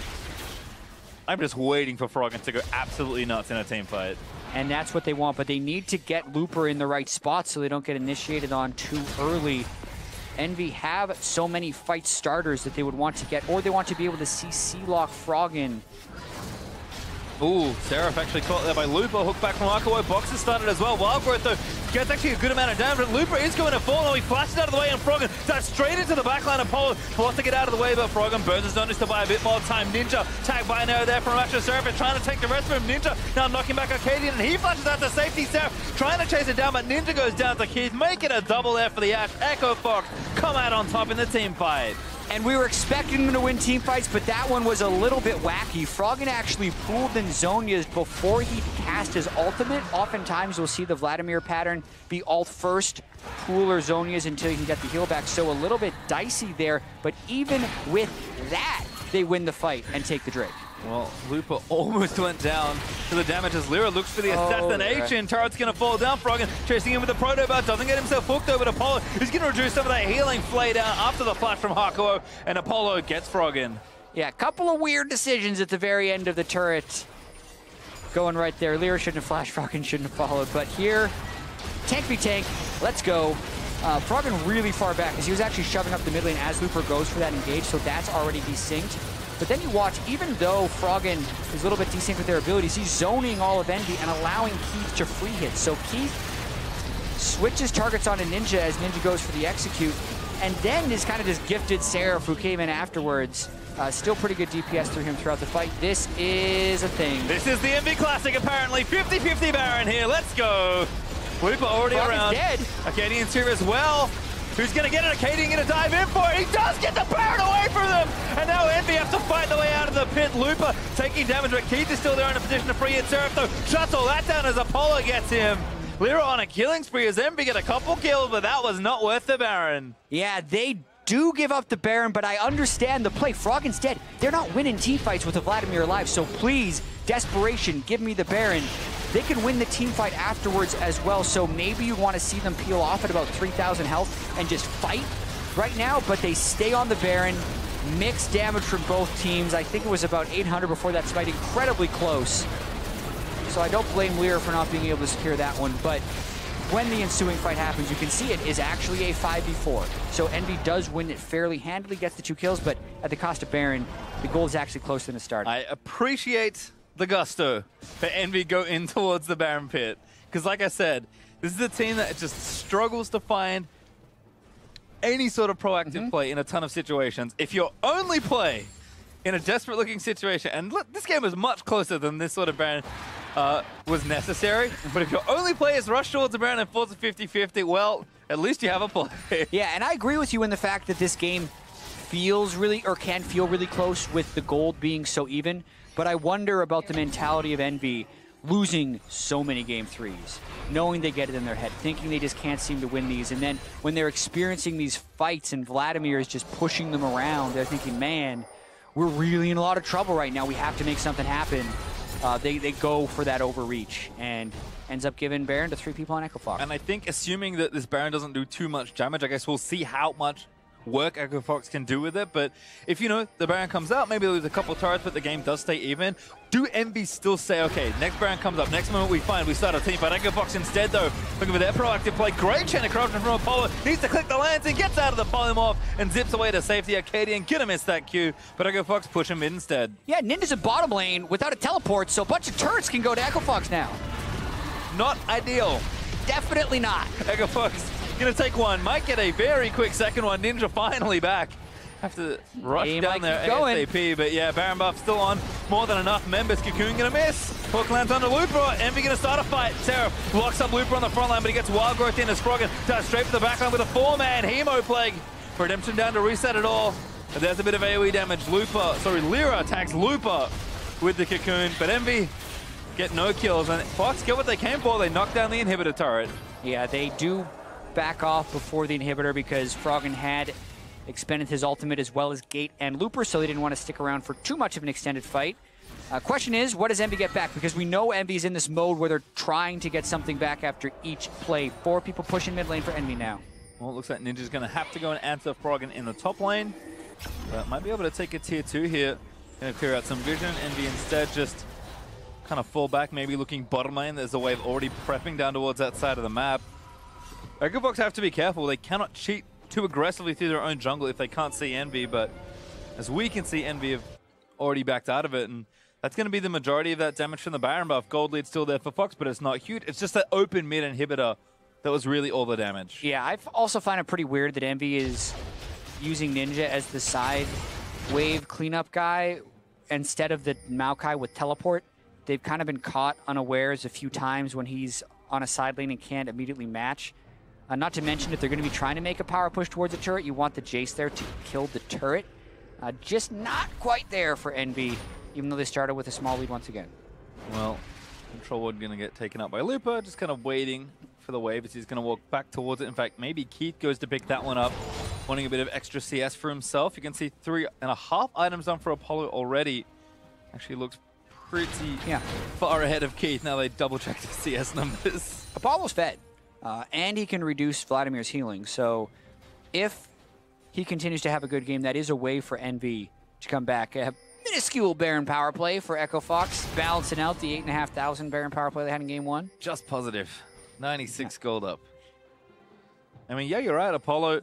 I'm just waiting for Froggen to go absolutely nuts in a team fight. And that's what they want, but they need to get Looper in the right spot so they don't get initiated on too early. EnVy have so many fight starters that they would want to get, or they want to be able to see C-Lock Froggen. Ooh, Seraph actually caught there by Looper. Hook back from Arco. Box has started as well. Wild Growth, though, gets actually a good amount of damage. But Looper is going to fall. Now he flashes out of the way, and Froggen dives straight into the backline. Apollo wants to get out of the way, but Froggen burns his notice to buy a bit more time. Ninja tag by now there from Asher. Seraph is trying to take the rest of him. Ninja now knocking back Arcadian, and he flashes out to safety. Seraph trying to chase it down, but Ninja goes down to Keith. Make it a double there for the Ash. Echo Fox come out on top in the team fight. And we were expecting them to win team fights, but that one was a little bit wacky. Froggen actually fooled Zonia's before he cast his ultimate. Oftentimes you'll see the Vladimir pattern be ult first, pool or Zonia's until you can get the heal back. So a little bit dicey there, but even with that, they win the fight and take the Drake. Well, Lupa almost went down to the damage as Lyra looks for the assassination. Right. Turret's going to fall down. Froggen chasing him with the Proto-Bar. Doesn't get himself hooked over to Apollo. He's going to reduce some of that healing flay down after the flash from Hakuo. And Apollo gets Froggen. Yeah, a couple of weird decisions at the very end of the turret. Going right there. Lyra shouldn't have flashed. Froggen shouldn't have followed. But here, tank v tank. Let's go. Froggen really far back because he was actually shoving up the mid lane as Looper goes for that engage. So that's already desynced. But then you watch, even though Froggen is a little bit desynced with their abilities, he's zoning all of EnVy and allowing Keith to free hit. So Keith switches targets on a Ninja as Ninja goes for the execute, and then is kind of this gifted Seraph who came in afterwards. Still pretty good DPS through him throughout the fight. This is a thing. This is the EnVy Classic, apparently. 50-50 Baron here. Let's go. Lupa already Froggen's around. dead. Arcadian's here as well. Who's going to get it? Arcadian going to dive in for it. He does get the Baron away from them. And now EnVy have to fight the way out of the pit. Lupa taking damage, but Keith is still there in a position to free it. Seraph, though, shuts all that down as Apollo gets him. Lyra on a killing spree as EnVy get a couple kills, but that was not worth the Baron. Yeah, they do give up the Baron, but I understand the play. Froggen's dead. They're not winning team fights with a Vladimir alive, so please, desperation, give me the Baron. They can win the team fight afterwards as well, so maybe you want to see them peel off at about 3,000 health and just fight right now, but they stay on the Baron. Mixed damage from both teams. I think it was about 800 before that fight, incredibly close. So I don't blame Lyra for not being able to secure that one, but when the ensuing fight happens, you can see it is actually a 5v4. So EnVy does win it fairly handily, gets the 2 kills, but at the cost of Baron, the goal is actually closer than it started. I appreciate the gusto for EnVy go in towards the Baron pit. Because like I said, this is a team that just struggles to find any sort of proactive play in a ton of situations. If your only play in a desperate looking situation, and look, this game is much closer than this sort of Baron was necessary, but if your only play is rush towards the Baron and falls to 50-50, well, at least you have a play. Yeah, and I agree with you in the fact that this game feels really, or can feel really close with the gold being so even. But I wonder about the mentality of EnVy losing so many game 3s, knowing they get it in their head, thinking they just can't seem to win these. And then when they're experiencing these fights and Vladimir is just pushing them around, they're thinking, man, we're really in a lot of trouble right now. We have to make something happen. They go for that overreach and ends up giving Baron to 3 people on Echo Fox. And I think assuming that this Baron doesn't do too much damage, I guess we'll see how much work Echo Fox can do with it. But if, you know, the Baron comes out, maybe there's a couple turrets, but the game does stay even. Do EnVy still say, okay, next Baron comes up, next moment we find, we start a team fight. Echo Fox instead, though, looking for their proactive play. Great chain of corruption from Apollo. Needs to click the lance and gets out of the polymorph and zips away to safety. Arcadian gonna miss that Q, but Echo Fox push him in instead. Yeah, Ninja's in bottom lane without a teleport, so a bunch of turrets can go to Echo Fox now. Not ideal. Definitely not. Echo Fox gonna take one, might get a very quick second one. Ninja finally back. Have to rush down there ASAP, but yeah, Baron buff still on. More than enough members. Cocoon gonna miss. Hook lands under Looper. EnVy gonna start a fight. Seraph blocks up Looper on the front line, but he gets Wild Growth in as Froggen dives straight for the back line with a 4-man Hemo Plague. Redemption down to reset it all. But there's a bit of AoE damage. Lyra tags Looper with the Cocoon, but EnVy get no kills. And Fox get what they came for. They knock down the inhibitor turret. Yeah, they do back off before the inhibitor because Froggen had expended his ultimate as well as Gate and Looper, so they didn't want to stick around for too much of an extended fight. Question is, what does EnVy get back? Because we know EnVy's in this mode where they're trying to get something back after each play. 4 people pushing mid lane for EnVy now. Well, it looks like Ninja's going to have to go and answer Froggen in the top lane. But might be able to take a tier 2 here. Going to clear out some vision. EnVy instead just kind of fall back, maybe looking bottom lane. There's a wave already prepping down towards that side of the map. Echo Fox have to be careful. They cannot cheat too aggressively through their own jungle if they can't see EnVy, but as we can see, EnVy have already backed out of it, and that's going to be the majority of that damage from the Baron buff. Gold lead's still there for Fox, but it's not huge. It's just that open mid inhibitor that was really all the damage. Yeah, I also find it pretty weird that EnVy is using Ninja as the side wave cleanup guy instead of the Maokai with teleport. They've kind of been caught unawares a few times when he's on a side lane and can't immediately match. Not to mention, if they're going to be trying to make a power push towards the turret, you want the Jace there to kill the turret. Just not quite there for EnVy, even though they started with a small lead once again. Well, Control Ward going to get taken up by Looper, just kind of waiting for the wave as he's going to walk back towards it. In fact, maybe Keith goes to pick that one up, wanting a bit of extra CS for himself. You can see 3.5 items done for Apollo already. Actually looks pretty far ahead of Keith. Now they double-check the CS numbers. Apollo's fed, and he can reduce Vladimir's healing. So if he continues to have a good game, that is a way for EnVy to come back. A minuscule Baron power play for Echo Fox, balancing out the 8,500 Baron power play they had in game one. Just positive. 96 gold up. I mean, yeah, you're right. Apollo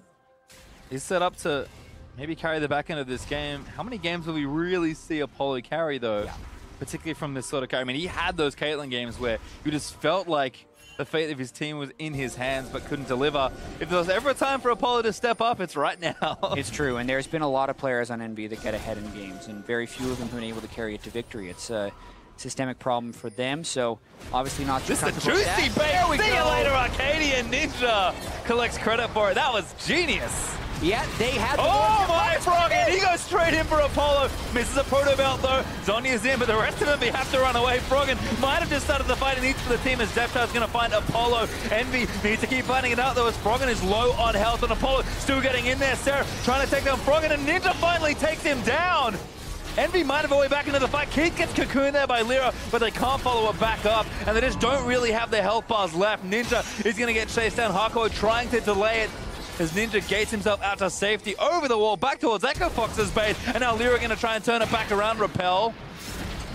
is set up to maybe carry the back end of this game. How many games will we really see Apollo carry, though? Yeah. Particularly from this sort of carry. I mean, he had those Caitlyn games where you just felt like the fate of his team was in his hands but couldn't deliver. If there was ever a time for Apollo to step up, it's right now. It's true, and there's been a lot of players on EnVy that get ahead in games, and very few of them have been able to carry it to victory. It's a systemic problem for them, so obviously not too comfortable. This is a juicy bait. See you later, Arcadian Ninja collects credit for it. That was genius. Yeah, they had the my Froggen! He goes straight in for Apollo. Misses a proto belt though. Zonya's in, but the rest of them have to run away. Froggen might have just started the fight and each for the team as Deptar's going to find Apollo. EnVy needs to keep fighting it out though as Froggen is low on health and Apollo still getting in there. Seraph trying to take down Froggen and Ninja finally takes him down. EnVy might have a way back into the fight. Keith gets cocooned there by Lyra, but they can't follow it back up, and they just don't really have their health bars left. Ninja is going to get chased down. Hakuo trying to delay it as Ninja gates himself out to safety over the wall, back towards Echo Fox's base, and now Lyra going to try and turn it back around. Repel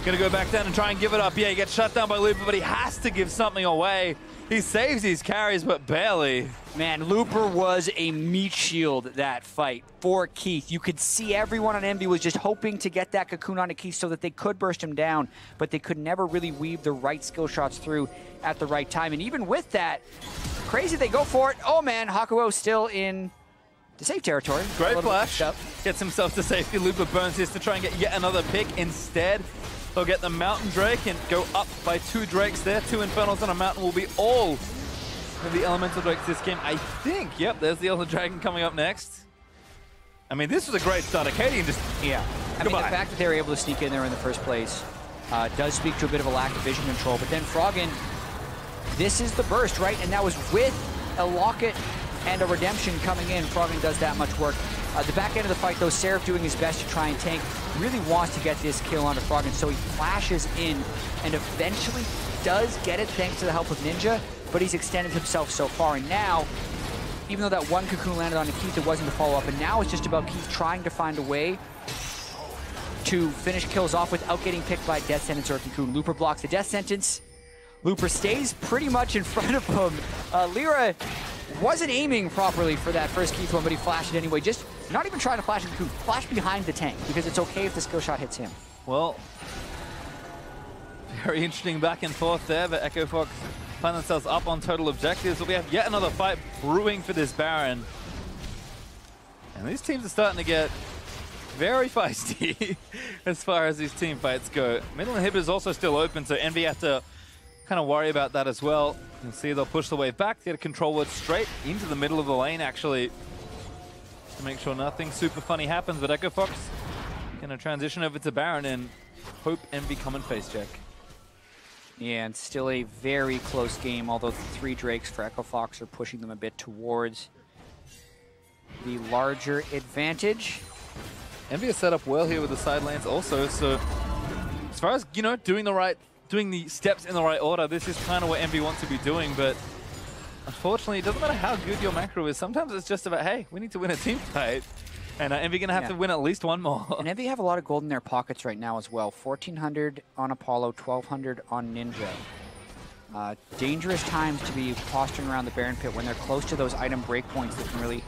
going to go back down and try and give it up. Yeah, he gets shut down by Looper, but he has to give something away. He saves his carries, but barely. Man, Looper was a meat shield that fight for Keith. You could see everyone on EnVy was just hoping to get that cocoon onto Keith so that they could burst him down, but they could never really weave the right skill shots through at the right time. And even with that, crazy they go for it. Oh man, Hakuo still in the safe territory. Great flash. Gets himself to safety. Looper burns this to try and get yet another pick. Instead, they'll get the Mountain Drake and go up by 2 Drakes there. 2 Infernals on a mountain will be all of the Elemental Drakes this game, I think. Yep, there's the Elder Dragon coming up next. I mean, this was a great start. Arcadian just... Yeah. I mean, the fact that they were able to sneak in there in the first place does speak to a bit of a lack of vision control. But then Froggen, this is the burst, right? And that was with a Locket and a Redemption coming in. Froggen does that much work. The back end of the fight, though, Seraph doing his best to try and tank, really wants to get this kill onto Froggen, so he flashes in and eventually does get it thanks to the help of Ninja, but he's extended himself so far. And now, even though that one cocoon landed on Keith, it wasn't the follow-up, and now it's just about Keith trying to find a way to finish kills off without getting picked by Death Sentence or a cocoon. Looper blocks the Death Sentence. Looper stays pretty much in front of him. Lyra wasn't aiming properly for that first Keith one, but he flashed it anyway. Just not even trying to flash the cocoon. Flash behind the tank, because it's okay if the skill shot hits him. Well, very interesting back and forth there, but Echo Fox find themselves up on total objectives. But we have yet another fight brewing for this Baron. And these teams are starting to get very feisty as far as these team fights go. Middle inhibitor is also still open, so EnVy have to kind of worry about that as well. You can see they'll push the wave back, get a control word straight into the middle of the lane, actually, to make sure nothing super funny happens. But Echo Fox going to transition over to Baron and hope EnVy come and face check. Yeah, and still a very close game, although the 3 Drakes for Echo Fox are pushing them a bit towards the larger advantage. EnVy is set up well here with the side lanes also, so as far as, you know, doing the steps in the right order, this is kind of what EnVy wants to be doing, but unfortunately, it doesn't matter how good your macro is. Sometimes it's just about, hey, we need to win a team fight, and EnVy going to have to win at least one more. And EnVy have a lot of gold in their pockets right now as well. 1,400 on Apollo, 1,200 on Ninja. Dangerous times to be posturing around the Baron pit when they're close to those item breakpoints that can really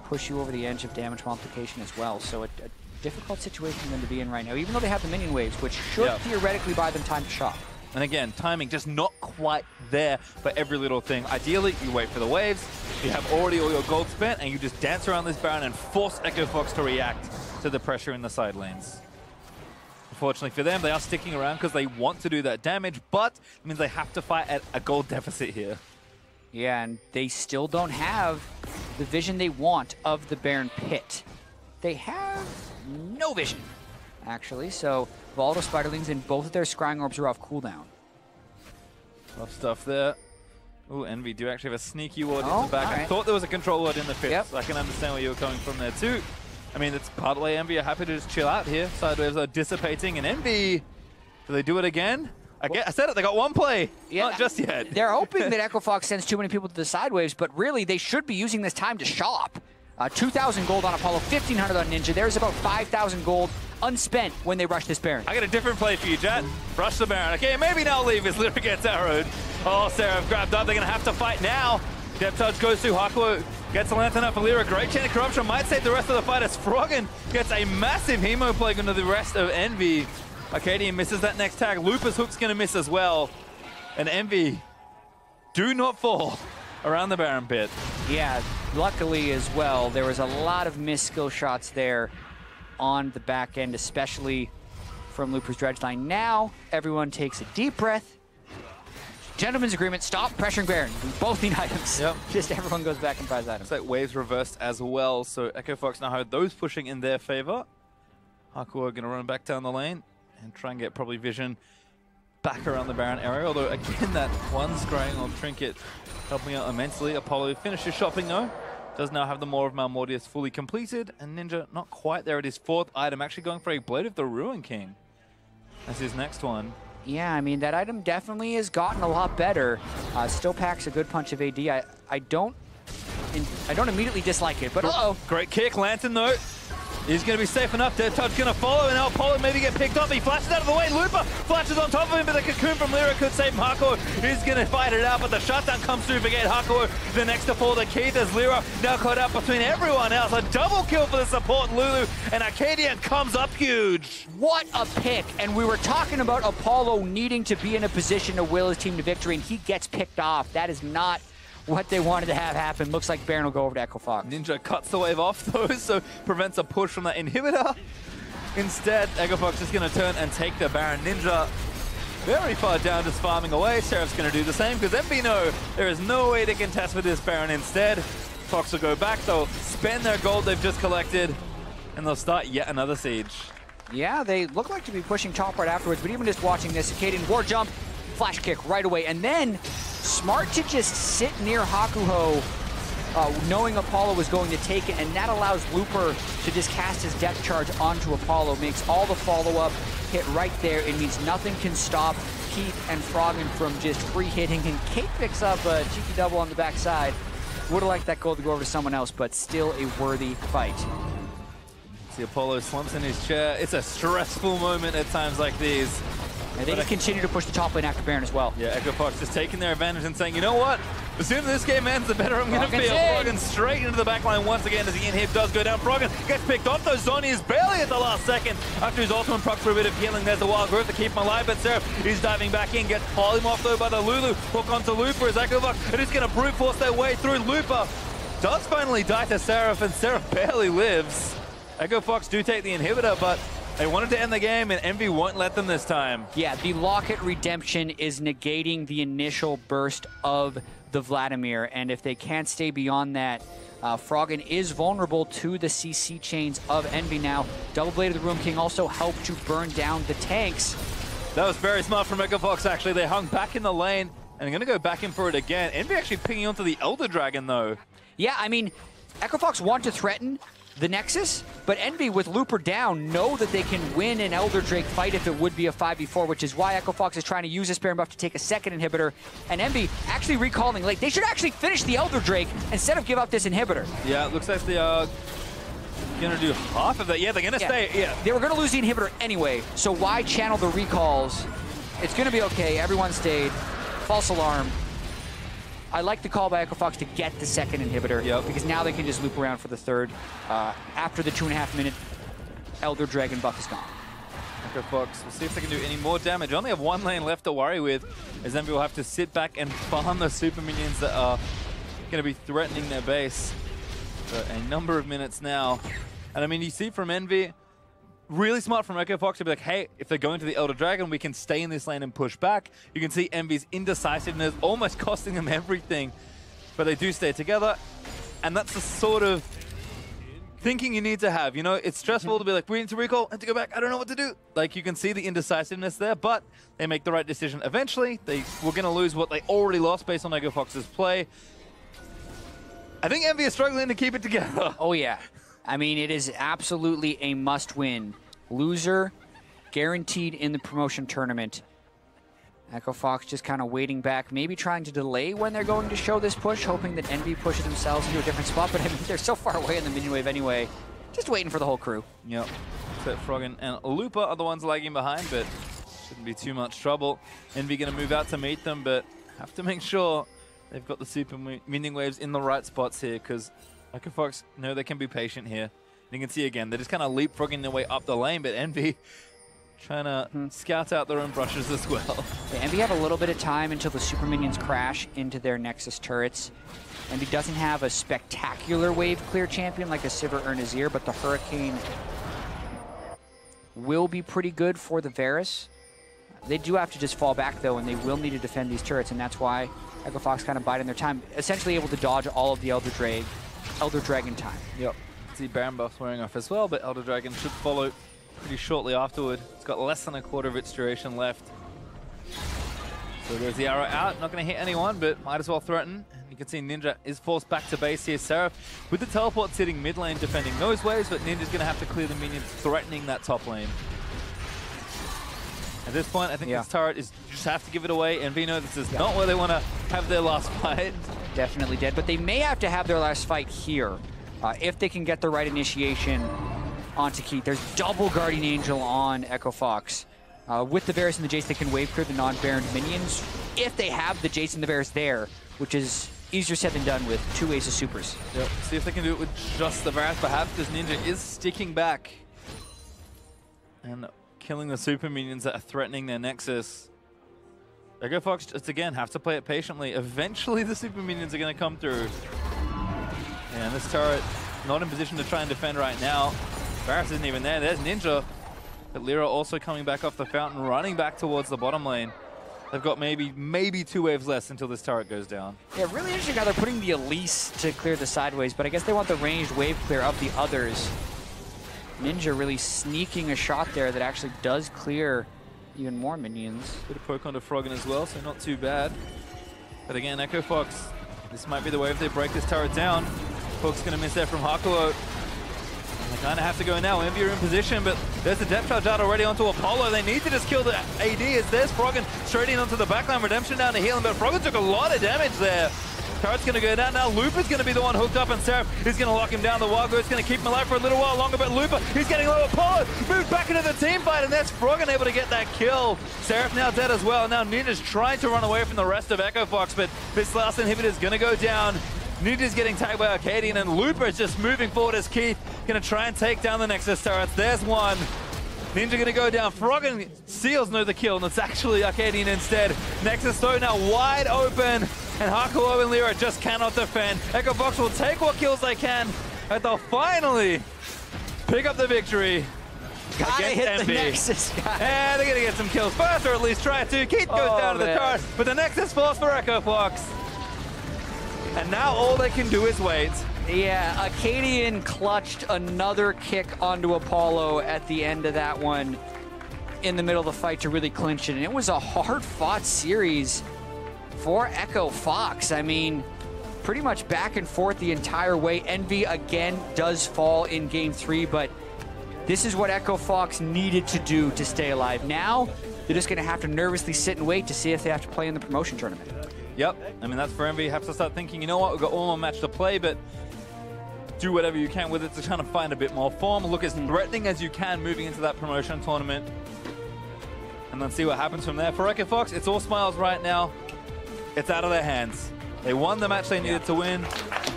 push you over the edge of damage multiplication as well. So a difficult situation for them to be in right now, even though they have the minion waves, which should theoretically buy them time to shop. And again, timing just not quite there for every little thing. Ideally, you wait for the waves, you have already all your gold spent, and you just dance around this Baron and force Echo Fox to react to the pressure in the side lanes. Unfortunately for them, they are sticking around because they want to do that damage, but it means they have to fight at a gold deficit here. Yeah, and they still don't have the vision they want of the Baron pit. They have no vision, actually, so Volatile Spiderlings and both of their Scrying Orbs are off cooldown. Rough stuff there. Ooh, EnVy do actually have a sneaky ward in the back. I thought there was a control ward in the pit, so I can understand where you were coming from there too. I mean, it's part of the EnVy are happy to just chill out here. Sidewaves are dissipating, and EnVy, do they do it again? I said it, they got one play, not just yet. They're hoping that Echo Fox sends too many people to the sidewaves, but really they should be using this time to shop. 2,000 gold on Apollo, 1,500 on Ninja. There's about 5,000 gold unspent when they rush this Baron. I got a different play for you, Jet. Rush the Baron. Okay, maybe now leave as Lyra gets arrowed. Oh, Seraph grabbed up. They're going to have to fight now. Depth Touch goes through. Hakuo gets the Lantern up for Lyra. Great chain of corruption. Might save the rest of the fight as Froggen gets a massive Hemo Plague into the rest of EnVy. Arcadian misses that next tag. Lupus Hook's going to miss as well. And EnVy do not fall around the Baron pit. Yeah, luckily as well, there was a lot of missed skill shots there on the back end, especially from Looper's Dredge line. Now, everyone takes a deep breath. Gentleman's agreement, stop pressuring Baron. We both need items. Yep. Just everyone goes back and buys items. Looks like waves reversed as well, so Echo Fox now have those pushing in their favor. Hakuo are going to run back down the lane and try and get probably vision back around the Baron area, although again that one scrying on Trinket helping out immensely. Apollo finishes shopping though. Does now have the Maw of Malmortius fully completed, and Ninja not quite there at his fourth item, actually going for a Blade of the Ruin King. That's his next one. Yeah, I mean, that item definitely has gotten a lot better. Still packs a good punch of AD. I don't immediately dislike it, but Great kick, Lantern though. He's going to be safe enough. Death Touch going to follow, and now Apollo maybe get picked up. He flashes out of the way. Looper flashes on top of him, but the cocoon from Lyra could save him. Hakuo is going to fight it out, but the shutdown comes through. Forget Hakuo, the next to fall to Keith as Lyra now caught up between everyone else. A double kill for the support Lulu, and Arcadian comes up huge. What a pick, and we were talking about Apollo needing to be in a position to will his team to victory, and he gets picked off. That is not what they wanted to have happen. Looks like Baron will go over to Echo Fox. Ninja cuts the wave off though, so prevents a push from that inhibitor. Instead, Echo Fox is going to turn and take the Baron. Ninja very far down, just farming away. Seraph's going to do the same because EnVy know there is no way to contest with this Baron. Instead, Fox will go back, they'll spend their gold they've just collected, and they'll start yet another siege. Yeah, they look like to be pushing top right afterwards, but even just watching this, Acadian war jump, flash kick right away, and then smart to just sit near Hakuho, knowing Apollo was going to take it, and that allows Looper to just cast his depth charge onto Apollo, makes all the follow-up hit right there. It means nothing can stop Keith and Froggen from just free hitting, and Kate picks up a cheeky double on the backside. Would have liked that goal to go over to someone else, but still a worthy fight. See Apollo slumps in his chair. It's a stressful moment at times like these. And they can continue to push the top lane after Baron as well. Yeah, Echo Fox just taking their advantage and saying, you know what? The sooner this game ends, the better I'm going to feel. Froggen straight into the backline once again as the inhib does go down. Froggen gets picked off though. Zoni is barely at the last second after his ultimate proc for a bit of healing. There's the wild growth to keep him alive, but Seraph is diving back in, gets polymorphed though by the Lulu. Hook onto Looper as Echo Fox are just going to brute force their way through. Looper does finally die to Seraph, and Seraph barely lives. Echo Fox do take the inhibitor, but they wanted to end the game, and EnVy won't let them this time. Yeah, the Locket redemption is negating the initial burst of the Vladimir, and if they can't stay beyond that, Froggen is vulnerable to the CC chains of EnVy now. Double Blade of the Ruin King also helped to burn down the tanks. That was very smart from Echo Fox, actually. They hung back in the lane, and they're going to go back in for it again. EnVy actually pinging onto the Elder Dragon, though. Yeah, I mean, Echo Fox want to threaten the Nexus, but EnVy with Looper down know that they can win an Elder Drake fight if it would be a 5v4, which is why Echo Fox is trying to use this Baron buff to take a second inhibitor, and EnVy actually recalling late. They should actually finish the Elder Drake instead of give up this inhibitor. Yeah, it looks like they are going to do half of that. Yeah, they're going to stay. Yeah, they were going to lose the inhibitor anyway, so why channel the recalls? It's going to be okay. Everyone stayed. False alarm. I like the call by Echo Fox to get the second inhibitor, because now they can just loop around for the third. After the 2.5 minute Elder Dragon buff is gone. Echo Fox, we'll see if they can do any more damage. Only have one lane left to worry with, as EnVy will have to sit back and farm the super minions that are going to be threatening their base for a number of minutes now. And I mean, you see from EnVy, really smart from Echo Fox to be like, hey, if they're going to the Elder Dragon, we can stay in this lane and push back. You can see EnVy's indecisiveness almost costing them everything, but they do stay together. And that's the sort of thinking you need to have. You know, it's stressful to be like, we need to recall, and to go back, I don't know what to do. Like, you can see the indecisiveness there, but they make the right decision eventually. They were going to lose what they already lost based on Echo Fox's play. I think EnVy is struggling to keep it together. Oh, yeah. I mean, it is absolutely a must-win. Loser, guaranteed in the promotion tournament. Echo Fox just kind of waiting back, maybe trying to delay when they're going to show this push, hoping that EnVy pushes themselves into a different spot, but I mean, they're so far away in the minion wave anyway. Just waiting for the whole crew. Yep. So Froggen and Lupa are the ones lagging behind, but shouldn't be too much trouble. EnVy going to move out to meet them, but have to make sure they've got the super minion waves in the right spots here, because Echo Fox know they can be patient here. And you can see again, they're just kind of leapfrogging their way up the lane, but EnVy trying to scout out their own brushes as well. Yeah, EnVy have a little bit of time until the super minions crash into their Nexus turrets. EnVy doesn't have a spectacular wave clear champion like a Sivir or Nazir, but the Hurricane will be pretty good for the Varus. They do have to just fall back though, and they will need to defend these turrets, and that's why Echo Fox kind of biding their time, essentially able to dodge all of the Elder Dragon time. Yep. See Baron buffs wearing off as well, but Elder Dragon should follow pretty shortly afterward. It's got less than a quarter of its duration left. So there's the arrow out, not going to hit anyone, but might as well threaten. And you can see Ninja is forced back to base here. Seraph with the teleport sitting mid lane defending those waves, but Ninja's going to have to clear the minions threatening that top lane. At this point, I think this turret is, you just have to give it away. EnVy know this is not where they want to have their last fight. Definitely dead, but they may have to have their last fight here if they can get the right initiation onto Keith. There's double Guardian Angel on Echo Fox. With the Varus and the Jace, they can wave clear the non-Baron minions if they have the Jace and the Varus there, which is easier said than done with 2 Ace of Supers. Yep. See if they can do it with just the Varus, perhaps, because Ninja is sticking back and killing the super minions that are threatening their Nexus. Echo Fox just again have to play it patiently. Eventually the super minions are going to come through. And this turret not in position to try and defend right now. Varus isn't even there. There's Ninja. But Lyra also coming back off the fountain, running back towards the bottom lane. They've got maybe 2 waves less until this turret goes down. Yeah, really interesting how they're putting the Elise to clear the sideways, but I guess they want the ranged wave clear of the others. Ninja really sneaking a shot there that actually does clear even more minions. Bit of poke onto Froggen as well, so not too bad. But again, Echo Fox, this might be the way if they break this turret down. Poke's going to miss there from Hakuo. They kind of have to go now. EnVy are in position, but there's the depth charge out already onto Apollo. They need to just kill the AD as there's Froggen straight in onto the backline. Redemption down to heal him, but Froggen took a lot of damage there. Turret's going to go down now. Lupa's going to be the one hooked up, and Seraph is going to lock him down. The Wild Goat's going to keep him alive for a little while longer, but Lupa, he's getting low. Apollo moved back into the team fight, and that's Froggen able to get that kill. Seraph now dead as well. Now Ninja's trying to run away from the rest of Echo Fox, but this last inhibitor is going to go down. Ninja's getting tagged by Arcadian, and Lupa is just moving forward as Keith going to try and take down the Nexus turrets. There's one. Ninja going to go down. Froggen seals know the kill, and it's actually Arcadian instead. Nexus though now wide open, and Hakuo and Lyra just cannot defend. Echo Fox will take what kills they can, and they'll finally pick up the victory. Gotta hit the Nexus, guys. And they're going to get some kills first, or at least try to. Keith goes down to the turret, but the Nexus falls for Echo Fox. And now all they can do is wait. Yeah, Arcadian clutched another kick onto Apollo at the end of that one in the middle of the fight to really clinch it. And it was a hard-fought series for Echo Fox. I mean, pretty much back and forth the entire way. EnVy again does fall in game 3, but this is what Echo Fox needed to do to stay alive. Now, they're just going to have to nervously sit and wait to see if they have to play in the promotion tournament. Yep, I mean, that's for EnVy. Have to start thinking, you know what, we've got one more match to play, but do whatever you can with it to try to find a bit more form. Look as threatening as you can moving into that promotion tournament. And then see what happens from there. For Echo Fox, it's all smiles right now. It's out of their hands. They won the match they needed to win.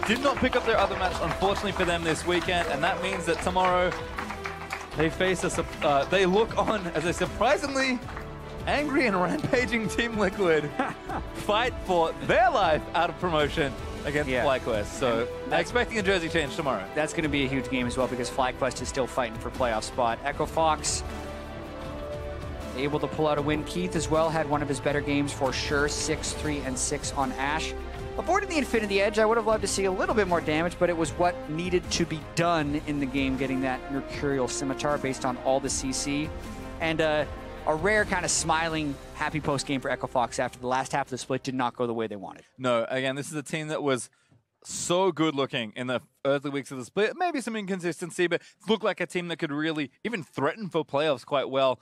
Did not pick up their other match, unfortunately for them, this weekend, and that means that tomorrow they face they look on as a surprisingly angry and rampaging Team Liquid fight for their life out of promotion against FlyQuest. So they're expecting a jersey change tomorrow. That's going to be a huge game as well because FlyQuest is still fighting for playoff spot. Echo Fox able to pull out a win. Keith as well had one of his better games for sure, 6-3 and 6 on Ashe. Avoiding the Infinity Edge, I would have loved to see a little bit more damage, but it was what needed to be done in the game, getting that Mercurial Scimitar based on all the CC. And a rare kind of smiling, happy post-game for Echo Fox after the last half of the split did not go the way they wanted. No, again, this is a team that was so good looking in the early weeks of the split. Maybe some inconsistency, but looked like a team that could really even threaten for playoffs quite well.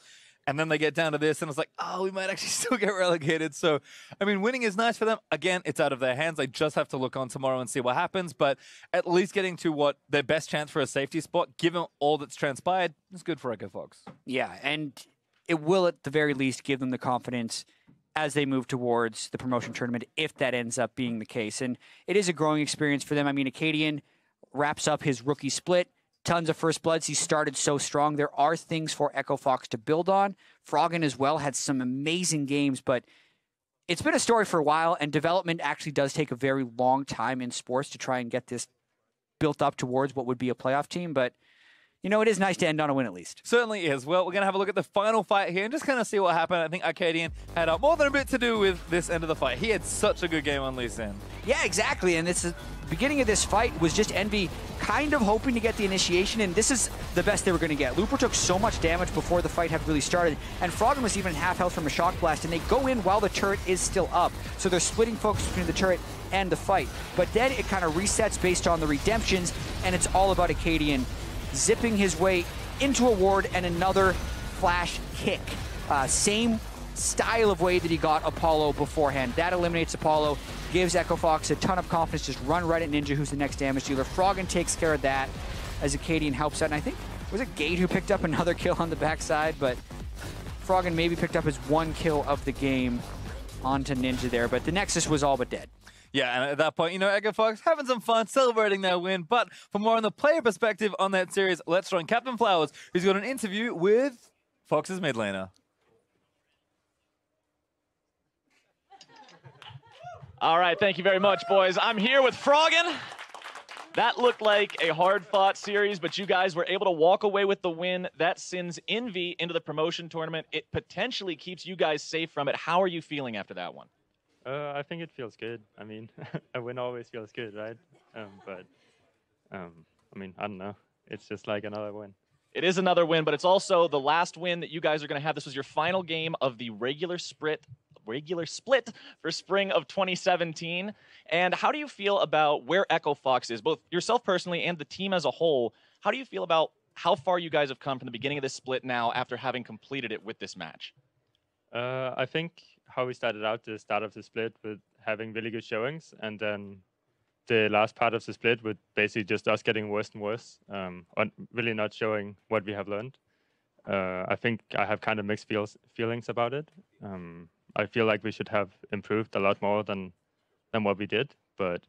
And then they get down to this, and it's like, oh, we might actually still get relegated. So, I mean, winning is nice for them. Again, it's out of their hands. They just have to look on tomorrow and see what happens. But at least getting to what their best chance for a safety spot, given all that's transpired, is good for Echo Fox. Yeah, and it will at the very least give them the confidence as they move towards the promotion tournament, if that ends up being the case. And it is a growing experience for them. I mean, Acadian wraps up his rookie split. Tons of first bloods. He started so strong. There are things for Echo Fox to build on. Froggen as well had some amazing games, but it's been a story for a while, and development actually does take a very long time in sports to try and get this built up towards what would be a playoff team. But, you know, it is nice to end on a win at least. Certainly is. Well, we're going to have a look at the final fight here and just kind of see what happened. I think Arcadian had more than a bit to do with this end of the fight. He had such a good game on Lee Sin. Yeah, exactly. And it's the beginning of this fight was just EnVy kind of hoping to get the initiation, and this is the best they were going to get. Looper took so much damage before the fight had really started, and Froggen was even half health from a shock blast, and they go in while the turret is still up. So they're splitting focus between the turret and the fight. But then it kind of resets based on the redemptions, and it's all about Acadian zipping his way into a ward and another flash kick. Same style of way that he got Apollo beforehand. That eliminates Apollo, gives Echo Fox a ton of confidence, just run right at Ninja, who's the next damage dealer. Froggen takes care of that as Acadian helps out. And I think, was it Gate who picked up another kill on the backside? But Froggen maybe picked up his one kill of the game onto Ninja there. But the Nexus was all but dead. Yeah, and at that point, you know, Echo Fox having some fun celebrating their win. But for more on the player perspective on that series, let's join Captain Flowers, who's got an interview with Fox's mid laner. All right, thank you very much, boys. I'm here with Froggen. That looked like a hard-fought series, but you guys were able to walk away with the win. That sends EnVy into the promotion tournament. It potentially keeps you guys safe from it. How are you feeling after that one? I think it feels good. I mean, a win always feels good, right? I mean, I don't know. It's just like another win. It is another win, but it's also the last win that you guys are going to have. This was your final game of the regular split for spring of 2017. And how do you feel about where Echo Fox is, both yourself personally and the team as a whole? How do you feel about how far you guys have come from the beginning of this split now after having completed it with this match? I think how we started out the start of the split with having really good showings, and then the last part of the split with basically just us getting worse and worse, on really not showing what we have learned. I think I have kind of mixed feelings about it. I feel like we should have improved a lot more than what we did, but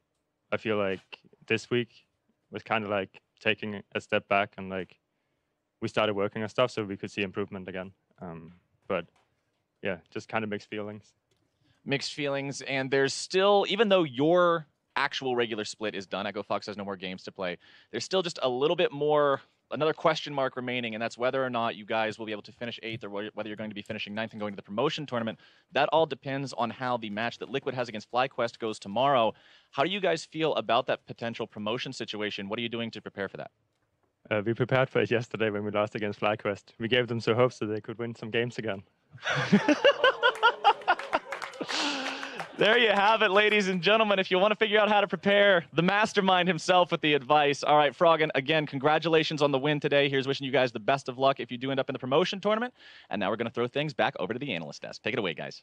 I feel like this week was kind of like taking a step back, and like we started working on stuff so we could see improvement again. But yeah, just kind of mixed feelings. Mixed feelings, and there's still, even though your actual regular split is done, Echo Fox has no more games to play, there's still just a little bit more, another question mark remaining, and that's whether or not you guys will be able to finish 8th or whether you're going to be finishing 9th and going to the promotion tournament. That all depends on how the match that Liquid has against FlyQuest goes tomorrow. How do you guys feel about that potential promotion situation? What are you doing to prepare for that? We prepared for it yesterday when we lost against FlyQuest. We gave them some hope so they could win some games again. There you have it, ladies and gentlemen. If you want to figure out how to prepare, the mastermind himself with the advice. All right, Froggen, again, congratulations on the win today. Here's wishing you guys the best of luck if you do end up in the promotion tournament. And now we're going to throw things back over to the analyst desk. Take it away, guys.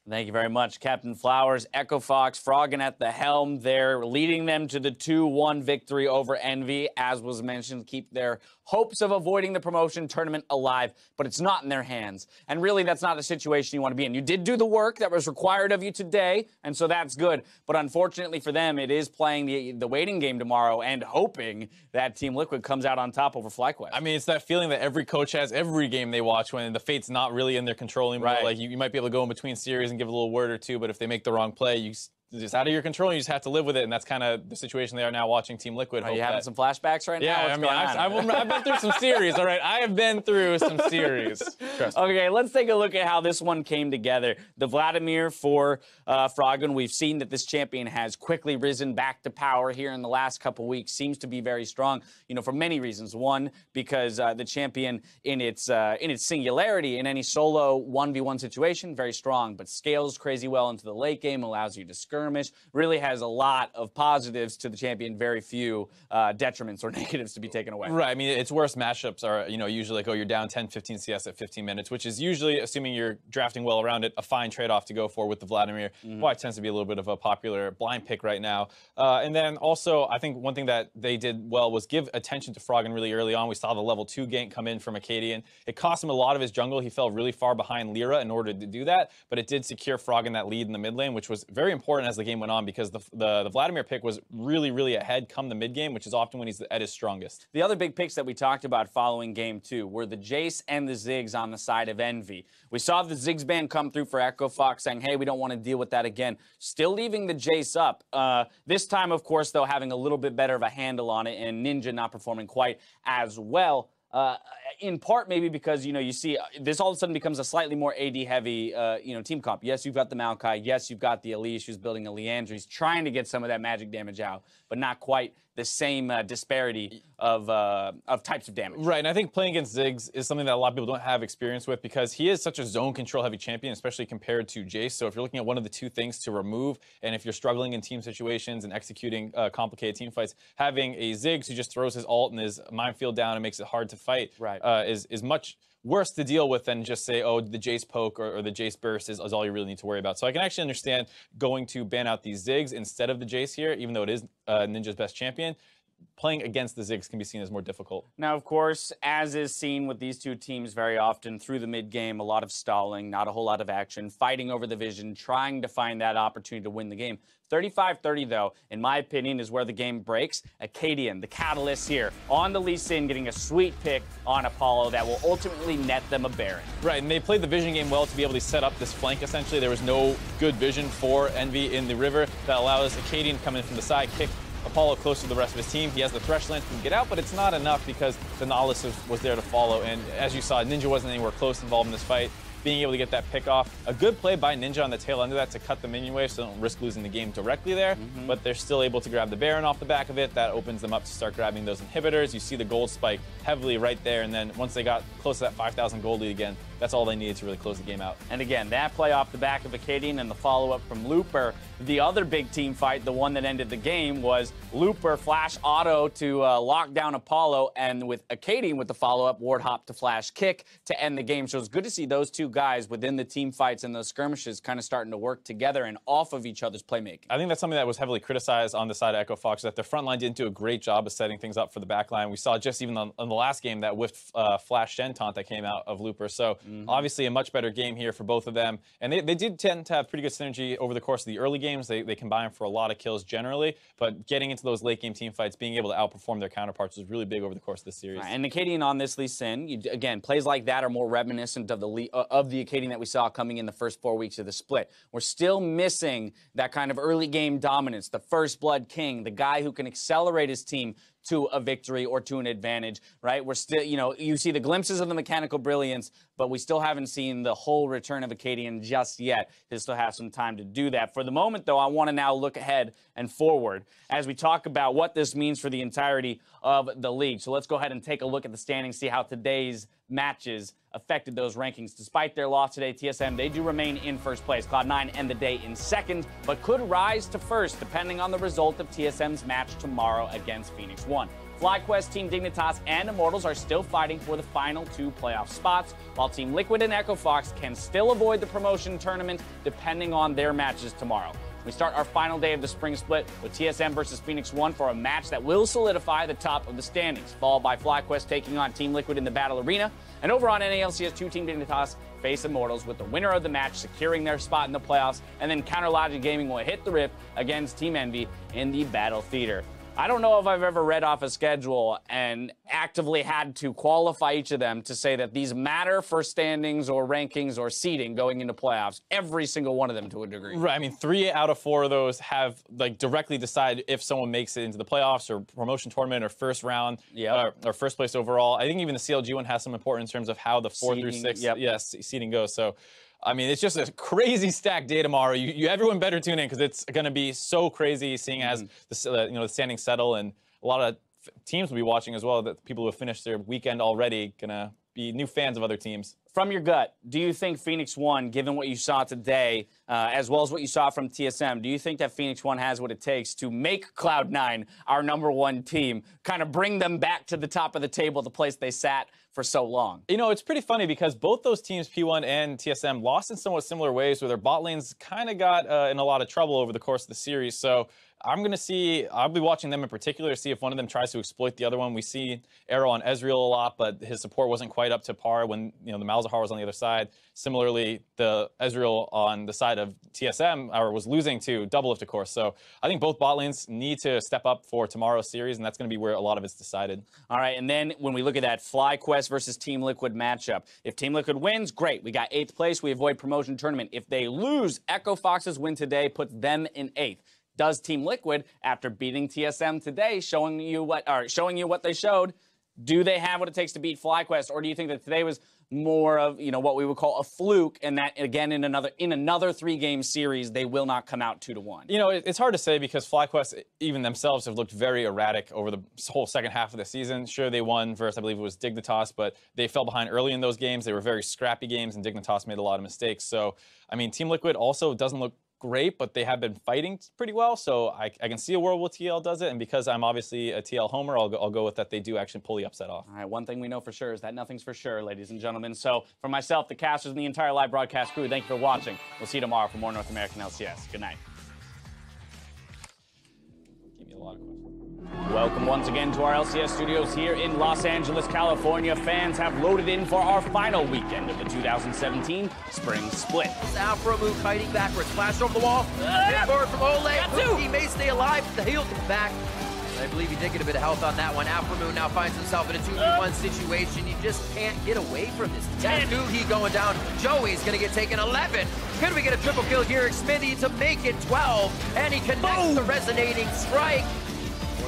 Thank you very much, Captain Flowers. Echo Fox, Froggen at the helm. They're leading them to the 2-1 victory over EnVy, as was mentioned, keep their hopes of avoiding the promotion tournament alive, but it's not in their hands. And really, that's not the situation you want to be in. You did do the work that was required of you today, and so that's good. But unfortunately for them, it is playing the waiting game tomorrow and hoping that Team Liquid comes out on top over FlyQuest. I mean, it's that feeling that every coach has every game they watch when the fate's not really in their control anymore. Right. Like, you might be able to go in between series and give a little word or two, but if they make the wrong play, it's just out of your control, and you just have to live with it, and that's kind of the situation they are now watching Team Liquid. Are you having some flashbacks right now? Yeah, What's I mean, going on? I've been through some series, all right? I have been through some series. Trust me. Okay, let's take a look at how this one came together. The Vladimir for Froggen. We've seen that this champion has quickly risen back to power here in the last couple weeks. Seems to be very strong, you know, for many reasons. One, because the champion in its singularity in any solo 1v1 situation, very strong, but scales crazy well into the late game, allows you to skirmish, really has a lot of positives to the champion, very few detriments or negatives to be taken away. Right, I mean, its worst matchups are, you know, usually like, oh, you're down 10, 15 CS at 15 minutes, which is usually, assuming you're drafting well around it, a fine trade-off to go for with the Vladimir. Why it tends to be a little bit of a popular blind pick right now. And then also, I think one thing that they did well was give attention to Froggen really early on. We saw the level 2 gank come in from Acadian. It cost him a lot of his jungle. He fell really far behind Lyra in order to do that, but it did secure Froggen that lead in the mid lane, which was very important as the game went on, because the Vladimir pick was really ahead come the mid game, which is often when he's at his strongest. The other big picks that we talked about following game 2 were the Jace and the Ziggs on the side of EnVy. We saw the Ziggs ban come through for Echo Fox saying, hey, we don't want to deal with that again. Still leaving the Jace up. This time, of course, though, having a little bit better of a handle on it, and Ninja not performing quite as well. In part, maybe because, you know, you see this all of a sudden becomes a slightly more AD heavy, you know, team comp. Yes, you've got the Maokai. Yes, you've got the Elise who's building a Leandre. He's trying to get some of that magic damage out, but not quite the same disparity of types of damage. Right, and I think playing against Ziggs is something that a lot of people don't have experience with, because he is such a zone control heavy champion, especially compared to Jace. So if you're looking at one of the two things to remove, and if you're struggling in team situations and executing complicated team fights, having a Ziggs who just throws his ult and his minefield down and makes it hard to fight, right, is much worse to deal with than just say, oh, the Jace poke or the Jace burst is all you really need to worry about. So I can actually understand going to ban out these Ziggs instead of the Jace here, even though it is Ninja's best champion. Playing against the Ziggs can be seen as more difficult. Now, of course, as is seen with these two teams very often through the mid game, a lot of stalling, not a whole lot of action, fighting over the vision, trying to find that opportunity to win the game. 35-30, though, in my opinion, is where the game breaks. Acadian, the catalyst here, on the Lee Sin, getting a sweet pick on Apollo that will ultimately net them a Baron. Right, and they played the vision game well to be able to set up this flank, essentially. There was no good vision for EnVy in the river that allows Acadian to come in from the side, kick Apollo close to the rest of his team. He has the thresh lance to get out, but it's not enough because the Nautilus was there to follow. And as you saw, Ninja wasn't anywhere close involved in this fight. Being able to get that pick off. A good play by Ninja on the tail end of that to cut the minion wave so they don't risk losing the game directly there. But they're still able to grab the Baron off the back of it. That opens them up to start grabbing those inhibitors. You see the gold spike heavily right there. And then once they got close to that 5,000 gold lead again, that's all they needed to really close the game out. And again, that play off the back of Acadian and the follow-up from Looper. The other big team fight, the one that ended the game, was Looper flash auto to lock down Apollo, and with Acadian with the follow-up, ward hop to flash kick to end the game. So it's good to see those two guys within the team fights and those skirmishes kind of starting to work together and off of each other's playmaking. I think that's something that was heavily criticized on the side of Echo Fox, that their front line didn't do a great job of setting things up for the back line. We saw just even on the last game that whiffed flash Shen taunt that came out of Looper. So obviously a much better game here for both of them. And they did tend to have pretty good synergy over the course of the early games. They combined for a lot of kills generally, but getting into those late game team fights, being able to outperform their counterparts was really big over the course of this series. Right, and Acadian on this Lee Sin, again, plays like that are more reminiscent of the Acadian that we saw coming in the first 4 weeks of the split. We're still missing that kind of early game dominance, the first blood king, the guy who can accelerate his team to a victory or to an advantage, right? We're still, you know, you see the glimpses of the mechanical brilliance, but we still haven't seen the whole return of Acadian just yet. He'll still have some time to do that. For the moment, though, I want to now look ahead and forward as we talk about what this means for the entirety of the league. So let's go ahead and take a look at the standings, see how today's matches affected those rankings. Despite their loss today, TSM, they do remain in first place. Cloud9 end the day in second, but could rise to first depending on the result of TSM's match tomorrow against Phoenix 1. FlyQuest, Team Dignitas, and Immortals are still fighting for the final 2 playoff spots, while Team Liquid and Echo Fox can still avoid the promotion tournament depending on their matches tomorrow. We start our final day of the spring split with TSM versus Phoenix 1 for a match that will solidify the top of the standings, followed by FlyQuest taking on Team Liquid in the Battle Arena. And over on NALCS 2, Team Dignitas face Immortals, with the winner of the match securing their spot in the playoffs, and then Counter Logic Gaming will hit the Rift against Team EnVy in the Battle Theater. I don't know if I've ever read off a schedule and actively had to qualify each of them to say that these matter for standings or rankings or seeding going into playoffs. Every single one of them to a degree. Right. I mean, 3 out of 4 of those have like directly decide if someone makes it into the playoffs or promotion tournament or first round or first place overall. I think even the CLG one has some importance in terms of how the 4 through 6 seeding goes. So, I mean, it's just a crazy stacked day tomorrow. Everyone better tune in because it's going to be so crazy, seeing as the standings settle, and a lot of teams will be watching as well. That people who have finished their weekend already gonna be new fans of other teams. From your gut, do you think Phoenix 1, given what you saw today, as well as what you saw from TSM, do you think that Phoenix 1 has what it takes to make Cloud9 our #1 team, kind of bring them back to the top of the table, the place they sat for so long? You know, it's pretty funny because both those teams, P1 and TSM, lost in somewhat similar ways, where their bot lanes kind of got in a lot of trouble over the course of the series. So I'll be watching them in particular to see if one of them tries to exploit the other one. We see Arrow on Ezreal a lot, but his support wasn't quite up to par when the Malzahar was on the other side. Similarly, the Ezreal on the side of TSM was losing to Doublelift, of course. So I think both bot lanes need to step up for tomorrow's series, and that's going to be where a lot of it's decided. All right, and then when we look at that FlyQuest versus Team Liquid matchup, if Team Liquid wins, great. We got 8th place. We avoid promotion tournament. If they lose, Echo Fox's win today puts them in 8th. Does Team Liquid, after beating TSM today, showing you what they showed, do they have what it takes to beat FlyQuest, or do you think that today was more of what we would call a fluke, and that again in another 3-game series they will not come out 2-1? It's hard to say because FlyQuest even themselves have looked very erratic over the whole second half of the season. Sure, they won versus, I believe it was Dignitas, but they fell behind early in those games. They were very scrappy games, and Dignitas made a lot of mistakes. So, I mean, Team Liquid also doesn't look great, but they have been fighting pretty well, so I can see a world where TL does it, and because I'm obviously a TL homer, I'll go with that they do actually pull the upset off. All right, one thing we know for sure is that nothing's for sure, ladies and gentlemen. So for myself, the casters, and the entire live broadcast crew, thank you for watching. We'll see you tomorrow for more North American LCS. Good night. Give me a lot of questions. Welcome once again to our LCS studios here in Los Angeles, California. Fans have loaded in for our final weekend of the 2017 Spring Split. Afro move, kiting backwards, flash over the wall. Hit forward from Ole. He may stay alive, but the heal comes back. I believe he did get a bit of health on that one. Afro Moon now finds himself in a 2v1 situation. You just can't get away from this. 10. He going down. Joey's going to get taken 11. Could we get a triple kill here? Xfinity to make it 12. And he connects the resonating strike.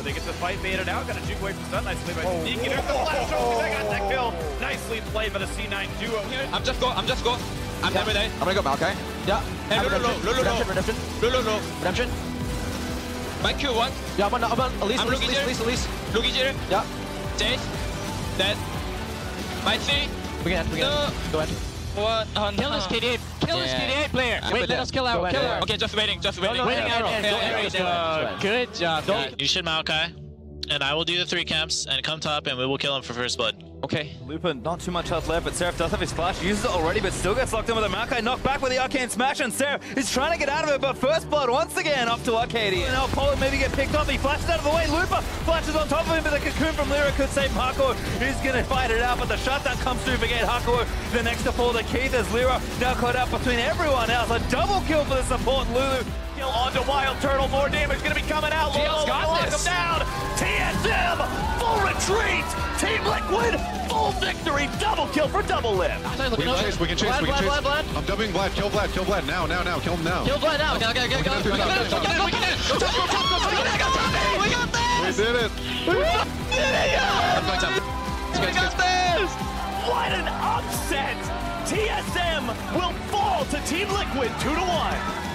They get the fight baited out, got a juke away from stun, nicely by Sneaky. There's the flash over, they got that kill. Nicely played by the C9 duo. I'm just go. I'm every day. I'm gonna go Maokai. Yeah. Hey, Redemption. My Q1. Yeah, I'm on Elise. Luigi here. Yeah. Jade. Dead. My 3. We can end. Go ahead. What? Kill this KD8. Kill this KD8 player. Wait, let us kill out. Kill her. Okay, just waiting. Waiting out. Good job. You should Maokai, and I will do the 3 camps and come top, and we will kill him for first blood. Okay. Lupin, not too much health left, but Seraph does have his flash. Uses it already, but still gets locked in with a Maokai. Knocked back with the Arcane Smash, and Seraph is trying to get out of it, but first blood once again off to Arcadia. Now Apollo maybe get picked off. He flashes out of the way. Lupa flashes on top of him, but the cocoon from Lyra could save Haku. He's going to fight it out, but the shutdown comes through for Gate Haku. The next to fall to Keith as Lyra now caught out between everyone else. A double kill for the support, Lulu. Kill onto Wild Turtle. More damage going to be coming out. GL's got this. Him down. TSM, full retreat. Team Liquid, full victory. Double kill for Doublelift. We can chase. Vlad. I'm dubbing Vlad. Kill Vlad. Now. Kill him now. Kill Vlad now. Go. We did it. We got this. What an upset. TSM will fall to Team Liquid 2-1.